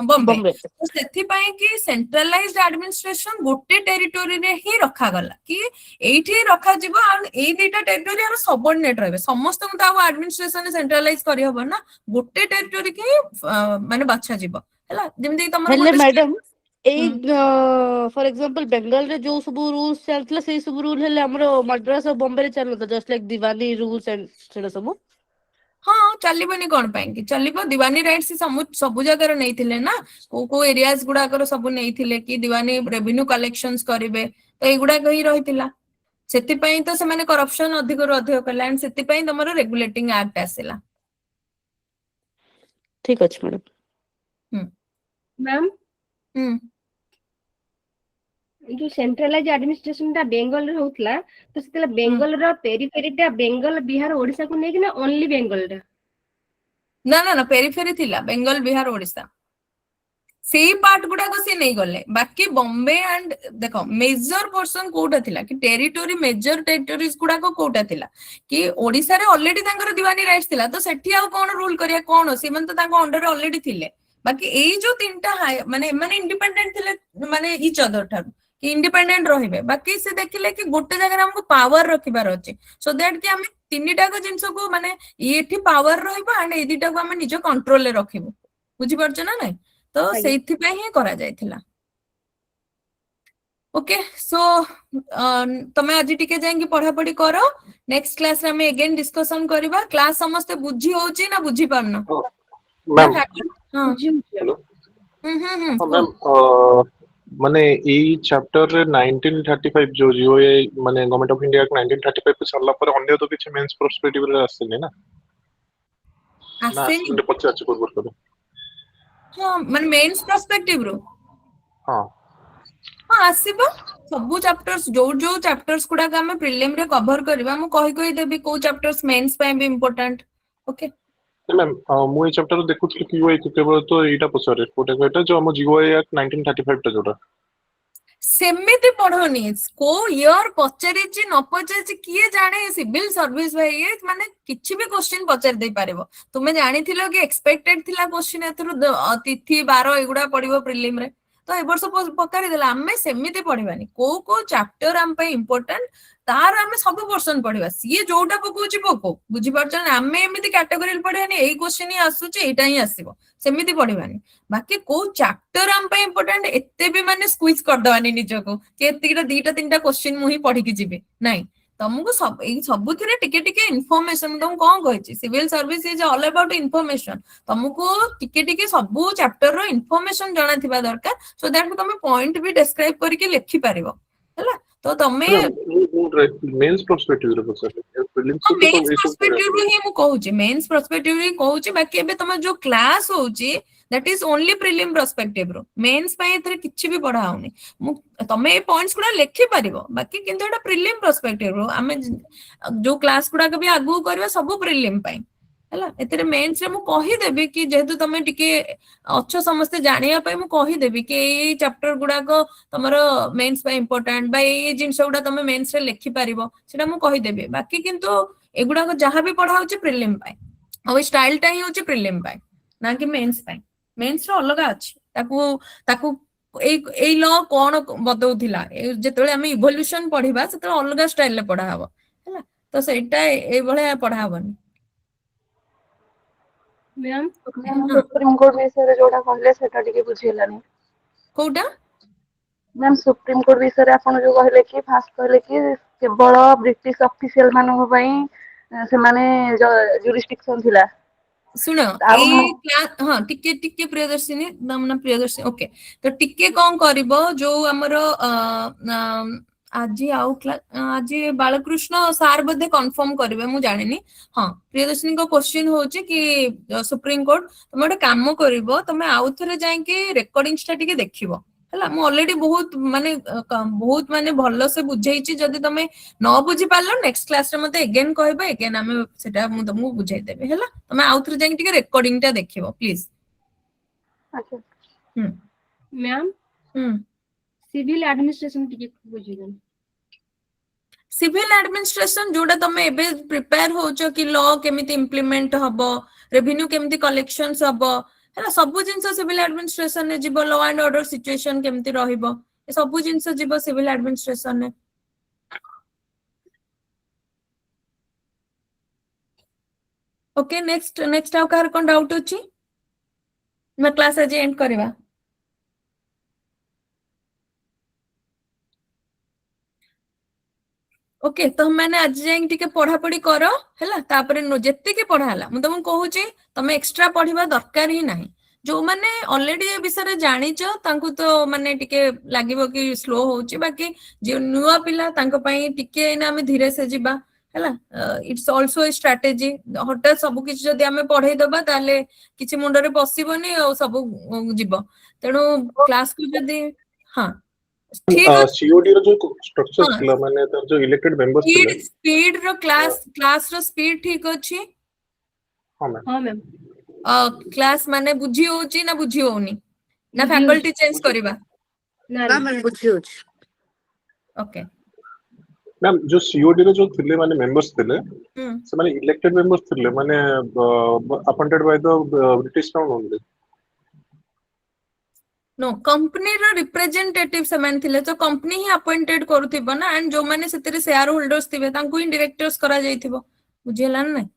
ବମ୍ବେ। ବମ୍ବେ ତ ସେଥିପାଇଁ କି ସେଣ୍ଟ୍ରାଲାଇଜ୍ଡ ଆଡମିନିଷ୍ଟ୍ରେସନ ଗୋଟେ ଟେରିଟୋରୀରେ ହିଁ ରଖାଗଲା, କି ଏଇଠି ରଖାଯିବ ଆଉ ଏଇ ଦିଟା ଟେରିଟୋରୀ ଆମର ସବଅର୍ଡିନେଟ ରହିବେ। ସମସ୍ତଙ୍କୁ ତ ଆଉ ଆଡମିନିଷ୍ଟ୍ରେସନ ସେଣ୍ଟ୍ରାଲାଇଜ କରିହବ ନା, ଗୋଟେ ଟେରିଟୋରୀ କି ମାନେ ବଛାଯିବ ହେଲା। ଯେମିତି ତମର ହେଲେ ଗୋଟେ ମ୍ୟାଡାମ ଏଇ ଫର ଏକ୍ସାମ୍ପଲ ବେଙ୍ଗଲରେ ଯୋଉ ସବୁ ରୁଲ୍ସ ଚାଲିଥିଲା ସେଇ ସବୁ ରୁଲ ହେଲେ ଆମର ମାଡ୍ରାସ ଆଉ ବମ୍ବେରେ ଚାଲୁନଥିଲା, just like Diwani rules and ସେଟା ସବୁ। ହଁ, ଚାଲିବନି କଣ ପାଇଁ କି? ଚାଲିବ। ଦିୱାନୀ ରାଇଟ୍ସ ସବୁ ଜାଗାରେ ନେଇଥିଲେ ନା, କୋଉ କୋଉ ଏରିଆଜ ଗୁଡାକର ସବୁ ନେଇଥିଲେ କି ଦିୱାନୀ ରେଭିନ୍ୟୁ କଲେକ୍ସନ କରିବେ, ତ ଏଇଗୁଡାକ ହିଁ ରହିଥିଲା। ସେଥିପାଇଁ ତ ସେମାନେ କରପ୍ସନ ଅଧିକରୁ ଅଧିକ କଲେ, ଆଣ୍ଡ ସେଥିପାଇଁ ତମର ରେଗୁଲେଟିଂ ଆକ୍ଟ ଆସିଲା। ଠିକ ଅଛି ମ୍ୟାଡାମ। ମ୍ୟାମ୍ ହୁଁ, ଏଇ ଯୋଉ ସେଣ୍ଟ୍ରାଲାଇଜ ଆଡମିନିଷ୍ଟ୍ରେସନ ଟା ବେଙ୍ଗଲରେ ହଉଥିଲା, ତ ସେତେବେଳେ ହୁଁ। ବେଙ୍ଗଲର ପେରିଫେରିଟା ବେଙ୍ଗଲ, ବିହାର, ଓଡିଶାକୁ ନେଇକି ନା ଓନ୍ଲି ବେଙ୍ଗଲଟା? ନା ନା ନା, ପେରିଫେରି ଥିଲା ବେଙ୍ଗଲ, ବିହାର, ଓଡିଶା। ସେଇ ପାର୍ଟ ଗୁଡାକ ସେ ନେଇଗଲେ, ବାକି ବମ୍ବେ ଆଣ୍ଡ ଦେଖ ମେଜର ପର୍ସନ କୋଉଟା ଥିଲା କି ଟେରିଟୋରୀ, ମେଜର ଟେରିଟୋରିଜ ଗୁଡାକ କୋଉଟା ଥିଲା କି ଓଡିଶାରେ ଅଲରେଡି ତାଙ୍କର ଦିୱାନୀ ରାଇଟ୍ସ ଥିଲା, ତ ସେଠି ଆଉ କଣ ରୁଲ କରିବା କଣ, ସେମାନେ ତ ତାଙ୍କ ଅଣ୍ଡରରେ ଅଲରେଡି ଥିଲେ। ବାକି ଏଇ ଯୋଉ ତିନିଟା ମାନେ ଏମାନେ ଇଣ୍ଡିପେଣ୍ଡେଣ୍ଟ ଥିଲେ, ମାନେ ଇଚ ଅଦର ଠାରୁ କି ଇଣ୍ଡିପେଣ୍ଡେଣ୍ଟ ରହିବେ। ବାକି ସେ ଦେଖିଲେ କି ଗୋଟେ ଜାଗାରେ ଆମକୁ ପାୱାର ରଖିବାର ଅଛି, ସୋ ଦ୍ୟାଟ କି ଆମେ ତିନିଟାକ ଜିନିଷକୁ ମାନେ ଏଠି ପାୱାର ରହିବ ଆଣ୍ଡ ଏଇ ଦିଟାକୁ ଆମେ ନିଜ କଣ୍ଟ୍ରୋଲରେ ରଖିବୁ। ବୁଝିପାରୁଛ ନା ନାଇଁ? ତ ଆଜ୍ଞା ସେଇଥିପାଇଁ ହିଁ କରାଯାଇଥିଲା। ଓକେ, ସୋ ତମେ ଆଜି ଟିକେ ଯାଇକି ପଢାପଢି କର, ନେକ୍ସଟ କ୍ଲାସରେ ଆମେ ଏଗେନ ଡିସ୍କସନ କରିବା। କ୍ଲାସ ସମସ୍ତେ ବୁଝି ହଉଛି ନା ବୁଝି ପାରୁନ? ନା ମ୍ୟାମ୍ faculty- ହଁ ହ୍ୟାଲୋ। ହୁଁ ହୁଁ ହୁଁ ହଁ କୁହ। ମ୍ୟାମ୍, ମାନେ ଏଇ ଚାପ୍ଟରରେ 1935 ଯୋଉ ଜିଓଏ ମାନେ ଗଭର୍ଣ୍ଣମେଣ୍ଟ ଅଫ ଇଣ୍ଡିଆ 1935 ସରିଲା ପରେ ଅନ୍ୟ ତ କିଛି ମେନ୍ସ ପ୍ରୋସ୍ପେକ୍ଟିଭରେ ଆସିନି ନା? ନା ଆସେନି? ଆସିନି ପଚାରୁଛି ପୂର୍ବରୁ କେବେ? ହଁ, ମାନେ ମେନ୍ସ ପର୍ସପେକ୍ଟିଭ ରୁ ହଁ ହଁ ଆସିବ। ସବୁ ଚାପ୍ଟର୍ସ, ଯୋଉ ଯୋଉ ଚାପ୍ଟର୍ସ ଗୁଡାକ ଆମେ ପ୍ରିଲିମ ରେ କଭର କରିବା, ମୁଁ କହିଦେବି କୋଉ ଚାପ୍ଟର୍ସ ମେନ୍ସ ପାଇଁ ବି ଇମ୍ପୋର୍ଟାଣ୍ଟ। ଓକେ, ମ୍ୟାମ୍, ମୁଁ ଏଇ ଚାପ୍ଟର ଦେଖୁଥିଲି QA କେବଳ ତ ଏଇଟା ପଚାରେ, କୋଉଟା କହିଟା ଯୋଉ ଆମ ଜିଓଏ ଆକ୍ଟ 1935 ଟା ଯୋଉଟା। ସେମିତି ପଢନି। କୋଉ ଇୟର ପଚାରିଛି ନ ପଚାରିଛି କିଏ ଜାଣେ? ସିଭିଲ ସର୍ଭିସ ଭାଇ, ମାନେ କିଛି ବି କ୍ୱେଶ୍ଚିନ ପଚାରି ଦେଇ ପାରିବ। ତୁମେ ଜାଣିଥିଲ କି ଏକ୍ସପେକ୍ଟେଡ ଥିଲା କ୍ୱେଶ୍ଚିନ ଏଥିରୁ ତିଥି ବାର ଏଗୁଡା ପଡିବ ପ୍ରିଲିମ ରେ, ତ ଏ ବର୍ଷ ପକାରି ଦେଲା। ଆମେ ସେମିତି ପଢିବାନି, କୋଉ କୋଉ ଚାପ୍ଟର ଆମ ପାଇଁ ଇମ୍ପୋର୍ଟାଣ୍ଟ ତାର ଆମେ ସବୁ ପର୍ସନ ପଢିବା। ସିଏ ଯୋଉଟା ପକଉଛି ପକଉ, ବୁଝିପାରୁଛ ନା? ଆମେ ଏମିତି କ୍ୟାଟେଗୋରୀ ପଢିବାନି ଏଇ କ୍ୱେଶ୍ଚିନ ହିଁ ଆସୁଛି ଏଇଟା ହିଁ ଆସିବ, ସେମିତି ପଢିବାନି। ବାକି କୋଉ ଚାପ୍ଟର ଆମ ପାଇଁ ଇମ୍ପୋର୍ଟାଣ୍ଟ ଏତେ ବି ମାନେ ସ୍କୁଇଜ କରିଦବାନି ନିଜକୁ କି ଏତିକିଟା ଦିଟା ତିନିଟା କ୍ୱେଶ୍ଚିନ ମୁଁ ହିଁ ପଢିକି ଯିବି, ନାଇଁ। ତମକୁ ଏଇ ସବୁଥିରେ ଟିକେ ଟିକେ ଇନଫର୍ମେସନ, ତମକୁ କଣ କହିଛି, civil service is all about information. ତମକୁ ଟିକେ ଟିକେ ସବୁ ଚାପ୍ଟର ର ଇନଫର୍ମେସନ ଜଣାଥିବା ଦରକାର, ସୋ ଦ୍ୟାଟ ତମେ ପଏଣ୍ଟ ବି ଡେସ୍କ୍ରାଇବ କରିକି ଲେଖିପାରିବ ହେଲା। ତ ତମେ ମେନ୍ସ ପ୍ରୋସ୍ପେକ୍ଟିଭରେ ପଚାରିଲି, ପ୍ରିଲିମ୍ସ ତ ମେନ୍ସ ଏଇ ସବୁ ପର୍ସପେକ୍ଟିଭ ରୁ ହିଁ ମୁଁ କହୁଛି, ମେନ୍ସ ପର୍ସପେକ୍ଟିଭ ହିଁ କହୁଛି। ବାକି ଏବେ ତମର ଯୋଉ କ୍ଲାସ ହଉଛି that is only prelim perspective ରୁ, ମେନ୍ସ ପାଇଁ ଏଥିରେ କିଛି ବି ପଢା ହଉନି। ତମେ ଏଇ ପଏଣ୍ଟସ ଗୁଡା ଲେଖିପାରିବ, ବାକି କିନ୍ତୁ ଏଟା ପ୍ରିଲିମ ପର୍ସପେକ୍ଟିଭ ରୁ ଆମେ ଯୋଉ କ୍ଲାସ ଗୁଡାକ ବି ଆଗକୁ କରିବା ସବୁ ପ୍ରିଲିମ ପାଇଁ ହେଲା। ଏଥିରେ ମେନ୍ସ ରେ ମୁଁ କହିଦେବି କି ଯେହେତୁ ତମେ ଟିକେ ଅଛ ସମସ୍ତେ ଜାଣିବା ପାଇଁ, ମୁଁ କହିଦେବି କି ଏଇ ଚାପ୍ଟର ଗୁଡାକ ତମର ମେନ୍ସ ପାଇଁ ଇମ୍ପୋର୍ଟାଣ୍ଟ, ବା ଏଇ ଜିନିଷ ଗୁଡା ତମେ ମେନ୍ସ ରେ ଲେଖିପାରିବ, ସେଟା ମୁଁ କହିଦେବି। ବାକି କିନ୍ତୁ ଏଗୁଡାକ ଯାହା ବି ପଢା ହଉଛି ପ୍ରିଲିମ ପାଇଁ, ଆଉ ଏଇ ଷ୍ଟାଇଲଟା ହିଁ ହଉଛି ପ୍ରିଲିମ ପାଇଁ, ନା କି ମେନ୍ସ ପାଇଁ। ମେନ୍ସ ର ଅଲଗା ଅଛି, ତାକୁ ତାକୁ ଏଇ ଲ କଣ ବଦଉଥିଲା, ଯେତେବେଳେ ଆମେ ଇଭଲ୍ୟୁସନ ପଢିବା ସେତେବେଳେ ଅଲଗା ଷ୍ଟାଇଲରେ ପଢା ହବ ହେଲା। ତ ସେଇଟା ଏଇଭଳିଆ ପଢା ହବନି। ମ୍ୟାମ୍ ମ୍ୟାମ୍ ସୁପ୍ରିମ କୋର୍ଟ ବିଷୟରେ ଯୋଉଟା କହିଲେ ସେଟା ଟିକେ ବୁଝିହେଲାନି। କୋଉଟା? ମ୍ୟାମ୍ ସୁପ୍ରିମ କୋର୍ଟ ବିଷୟରେ ଆପଣ ଯୋଉ କହିଲେ କି ଫାର୍ଷ୍ଟ କହିଲେ କି କେବଳ ବ୍ରିଟିଶ ଅଫିସିଆଲ ମାନଙ୍କ ପାଇଁ ସେମାନେ ଜୁରିସ୍ଡିକ୍ସନ ଥିଲା। ଶୁଣ ଆଉ ଏଇ କ୍ଲାସ ହଁ ଟିକେ ଟିକେ ପ୍ରିୟଦର୍ଶିନୀ ନା ପ୍ରିୟଦର୍ଶିନୀ ଓକେ ତ ଟିକେ କଣ କରିବ ଯୋଉ ଆମର ଆଜି ଆଉ ଆଜି ବାଳକୃଷ୍ଣ ସାର୍ ବୋଧେ କନଫର୍ମ କରିବେ ମୁଁ ଜାଣିନି। ହଁ ପ୍ରିୟଦର୍ଶିନୀଙ୍କ କ୍ୱେଶ୍ଚିନ୍ ହଉଛି କି ସୁପ୍ରିମ କୋର୍ଟ ତମେ ଗୋଟେ କାମ କରିବ ତମେ ଆଉ ଥରେ ଯାଇକି ରେକର୍ଡିଂସ୍ ଟା ଟିକେ ଦେଖିବ ହେଲା। ମୁଁ ଅଲରେଡି ବହୁତ ମାନେ ଭଲସେ ବୁଝେଇଛି। ଯଦି ତମେ ନ ବୁଝି ପାରିଲ ନେକ୍ସଟ କ୍ଲାସରେ ମତେ ଏଗେନ କହିବ ଏଗେନ ଆମେ ସେଟା ମୁଁ ତମକୁ ବୁଝେଇଦେବି ହେଲା। ତମେ ଆଉ ଥରେ ଯାଇକି ଟିକେ ରେକର୍ଡିଂ ଟା ଦେଖିବ ପ୍ଲିଜ। ଆଚ୍ଛା ହୁଁ ମ୍ୟାମ୍ ହୁଁ ସିଭିଲ ଆଡମିନିଷ୍ଟ୍ରେସନ ଟିକେ ବୁଝିଦେବେ। ସିଭିଲ ଆଡମିନିଷ୍ଟ୍ରେସନ ଯୋଉଟା ତମେ ଏବେ ପ୍ରିପେୟାର ହଉଛ କି ଲ କେମିତି ଇମ୍ପ୍ଲିମେଣ୍ଟ ହବ, ରେଭିନ୍ୟୁ କେମିତି କଲେକ୍ସନ ହବ ହେଲା, ସବୁ ଜିନିଷ ସିଭିଲ ଆଡମିନିଷ୍ଟ୍ରେସନରେ ଯିବ। ଲ ଆଣ୍ଡ ଅର୍ଡର ସିଚୁଏସନ କେମିତି ରହିବ ଏ ସବୁ ଜିନିଷ ଯିବ ସିଭିଲ ଆଡମିନିଷ୍ଟ୍ରେସନରେ। ଓକେ ନେକ୍ସଟ ଆଉ କାହାର କଣ ଡାଉଟ ଅଛି? ଆମେ କ୍ଲାସ ଆଜି ଏଣ୍ଡ କରିବା। ଓକେ ତମେ ମାନେ ଆଜି ଯାଇକି ଟିକେ ପଢାପଢି କର ହେଲା। ତାପରେ ଯେତିକି ପଢା ହେଲା ମୁଁ ତମକୁ କହୁଛି ତମେ ଏକ୍ସଟ୍ରା ପଢିବା ଦରକାର ହିଁ ନାହିଁ। ଯୋଉମାନେ ଅଲରେଡି ଏ ବିଷୟରେ ଜାଣିଛ ତାଙ୍କୁ ତ ମାନେ ଟିକେ ଲାଗିବ କି ସ୍ଲୋ ହଉଛି, ବାକି ଯୋଉ ନୂଆ ପିଲା ତାଙ୍କ ପାଇଁ ଟିକେ ଏଇନା ଆମେ ଧୀରେ ସେ ଯିବା ହେଲା। It's also a strategy. ହଠାତ୍ ସବୁ କିଛି ଯଦି ଆମେ ପଢେଇଦବା ତାହେଲେ କିଛି ମୁଣ୍ଡରେ ପଶିବନି ଆଉ ସବୁ ଯିବ। ତେଣୁ କ୍ଲାସକୁ ଯଦି ହଁ ଠିକ ଅଛି ସିଓଡି ର ଯୋଉ ଷ୍ଟ୍ରକ୍ଚର ହଁ ଥିଲା ମାନେ ତାର ଯୋଉ ଇଲେକ୍ଟେଡ ମେମ୍ବର୍ସ ଥିଲେ ସ୍ପିଡ ର କ୍ଲାସ ର ସ୍ପିଡ ଠିକ ଅଛି। ହଁ ମ୍ୟାମ୍ ହଁ ମ୍ୟାମ୍ କ୍ଲାସ ମାନେ ବୁଝି ହଉଛି ନା ବୁଝି ହଉନି ନା ବୁଝି ହଉଛି। ଫ୍ୟାକଲ୍ଟି ଚେଞ୍ଜ କରିବା? ନା ନା ନା ମ୍ୟାମ୍ ବୁଝି ହଉଛି। ଓକେ ମ୍ୟାମ୍ ଯୋଉ ସିଓଡି ର ଯୋଉ ଥିଲେ ମାନେ ମେମ୍ବର୍ସ ଥିଲେ ହୁଁ ସେମାନେ ଇଲେକ୍ଟେଡ ମେମ୍ବର୍ସ ଥିଲେ ମାନେ appointed by the British crown only. No कंपनीର ରିପ୍ରେଜେଣ୍ଟେଟିଭ ସେମାନେ ଥିଲେ ତ କମ୍ପାନୀ ହିଁ ଆପଏଣ୍ଟେଡ କରୁଥିବ ନା। ଆଣ୍ଡ ଯୋଉମାନେ ସେଥିରେ ସେୟାର ହୋଲ୍ଡର୍ସ ଥିବେ ତାଙ୍କୁ ହିଁ ଡିରେକ୍ଟର୍ସ କରାଯାଇଥିବ। ବୁଝିହେଲା ନା ନାଇଁ?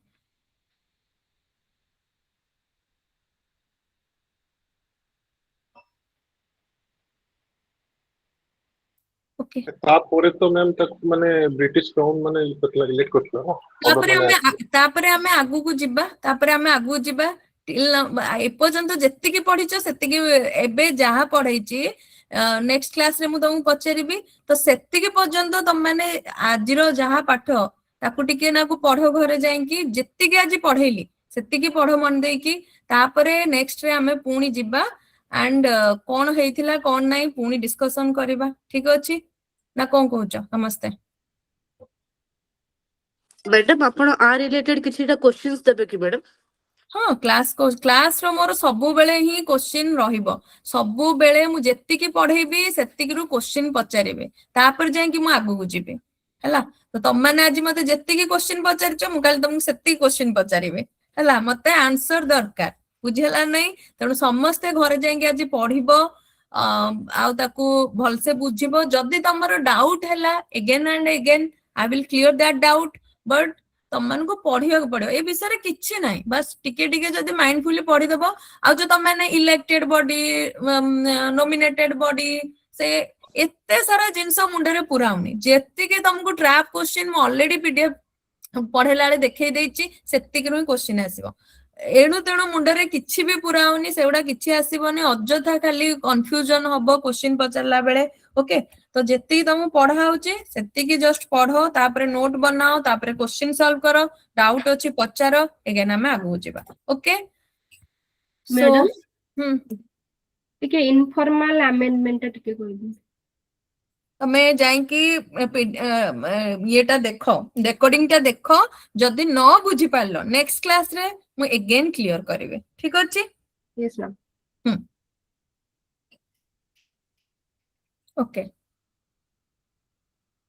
ଓକେ ତାପରେ ତ ମ୍ୟାମ୍ ତାକୁ ମାନେ ବ୍ରିଟିଶ କ୍ରାଉନ ମାନେ ଇଲେକ୍ଟ କରିଥିଲା ନା ଅର୍ଡର ମାନେ ଆସିଥିଲା। ତାପରେ ଆମେ ଆଗକୁ ଯିବା। ଏପର୍ଯ୍ୟନ୍ତ ଯେତିକି ପଢିଛ ସେତିକି ଏବେ ଯାହା ପଢେଇଛି ନେକ୍ସଟ କ୍ଲାସରେ ମୁଁ ତମକୁ ପଚାରିବି। ତ ସେତିକି ପର୍ଯ୍ୟନ୍ତ ତମମାନେ ଆଜିର ଯାହା ପାଠ ତାକୁ ଟିକେ ନାକୁ ପଢ ଘରେ ଯାଇକି। ଯେତିକି ଆଜି ପଢେଇଲି ସେତିକି ପଢ ମନ ଦେଇକି। ତାପରେ ନେକ୍ସଟରେ ଆମେ ପୁଣି ଯିବା ଆଣ୍ଡ କଣ ହେଇଥିଲା କଣ ନାହିଁ ପୁଣି ଡିସ୍କସନ କରିବା। ଠିକ ଅଛି ନା କଣ କହୁଛ ସମସ୍ତେ? ମ୍ୟାଡାମ ଆପଣ ଆ ରିଲେଟେଡ କିଛିଟା କ୍ୱେଶ୍ଚିନ୍ସ ଦେବେ କି ମ୍ୟାଡାମ? ହଁ କ୍ଲାସର ମୋର ସବୁବେଳେ ହିଁ କୋଶ୍ଚିନ୍ ରହିବ। ସବୁବେଳେ ମୁଁ ଯେତିକି ପଢେଇବି ସେତିକିରୁ କୋଶ୍ଚିନ୍ ପଚାରିବେ। ତାପରେ ଯାଇକି ମୁଁ ଆଗକୁ ଯିବି ହେଲା। ତ ତମମାନେ ଆଜି ମତେ ଯେତିକି କୋଶ୍ଚିନ୍ ପଚାରିଛ ମୁଁ କାଲି ତମକୁ ସେତିକି କୋଶ୍ଚିନ୍ ପଚାରିବି ହେଲା। ମତେ ଆନ୍ସର ଦରକାର। ବୁଝିହେଲା ନାଇଁ? ତେଣୁ ସମସ୍ତେ ଘରେ ଯାଇକି ଆଜି ପଢିବ ଆଉ ତାକୁ ଭଲସେ ବୁଝିବ। ଯଦି ତମର ଡାଉଟ ହେଲା again and again I will clear that doubt. But ତମମାନଙ୍କୁ ପଢିବାକୁ ପଡିବ। ଏ ବିଷୟରେ କିଛି ନାହିଁ। ବାସ୍ ଟିକେ ଟିକେ ଯଦି ମାଇଣ୍ଡଫୁଲି ପଢିଦବ। ଆଉ ଯୋଉ ତମେ ଇଲେକ୍ଟେଡ ବଡି ନୋମିନେଟେଡ ବଡି ସେ ଏତେ ସାରା ଜିନିଷ ମୁଣ୍ଡରେ ପୁରାଉନି। ଯେତିକି ତମକୁ ଟ୍ରାପ୍ କୋଶ୍ଚିନ୍ ମୁଁ ଅଲରେଡି ପିଡିଏଫ ପଢେଇଲା ବେଳେ ଦେଖେଇ ଦେଇଛି ସେତିକିରୁ ହିଁ କୋଶ୍ଚିନ୍ ଆସିବ। ଏଣୁ ତେଣୁ ମୁଣ୍ଡରେ କିଛି ବି ପୁରାଉନି। ସେଗୁଡା କିଛି ଆସିବନି। ଅଯଥା ଖାଲି କନଫ୍ୟୁଜନ ହବ କୋଶ୍ଚିନ୍ ପଚାରିଲା ବେଳେ। ଓକେ ତ ଯେତିକି ତମକୁ ପଢା ହଉଛି ସେତିକି ଜଷ୍ଟ ପଢ। ତାପରେ ନୋଟ ବନାଅ। ତାପରେ କୋଶ୍ଚିନ୍ ସଲ୍ଭ କର। ଡାଉଟ ଅଛି ପଚାର। ଏଗେନ ଆମେ ଆଗକୁ ଯିବା। ଓକେ ସୋ ମ୍ୟାଡାମ ହୁଁ ଟିକେ ଇନଫର୍ମାଲ ଆମେଣ୍ଡମେଣ୍ଟ ଟା ଟିକେ କହିଦିଅନ୍ତୁ। ତମେ ଯାଇକି ଇଏଟା ଦେଖ ରେକର୍ଡିଂ ଟା ଦେଖ। ଯଦି ନ ବୁଝିପାରିଲ ନେକ୍ସଟ କ୍ଲାସରେ ମୁଁ ଏଗେନ କ୍ଲିୟର କରିବି। ଠିକ ଅଛି? Yes ma'am. ହୁଁ ଓକେ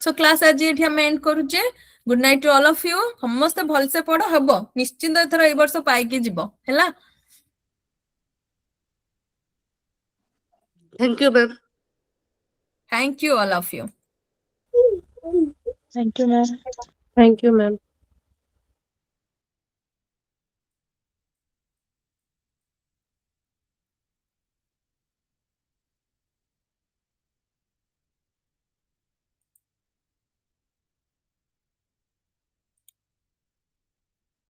ସୋ କ୍ଲାସ ଆଜି ଏଠି ଆମେ ଏଣ୍ଡ କରୁଛେ। Good night to all of you. ସମସ୍ତେ ଭଲସେ ପଢ। ହବ ନିଶ୍ଚିନ୍ତ ଏଥର ଏଇ ବର୍ଷ ପାଇକି ଯିବ ହେଲା। Thank you ma'am. Thank you all of you. Thank you ma'am. Thank you ma'am.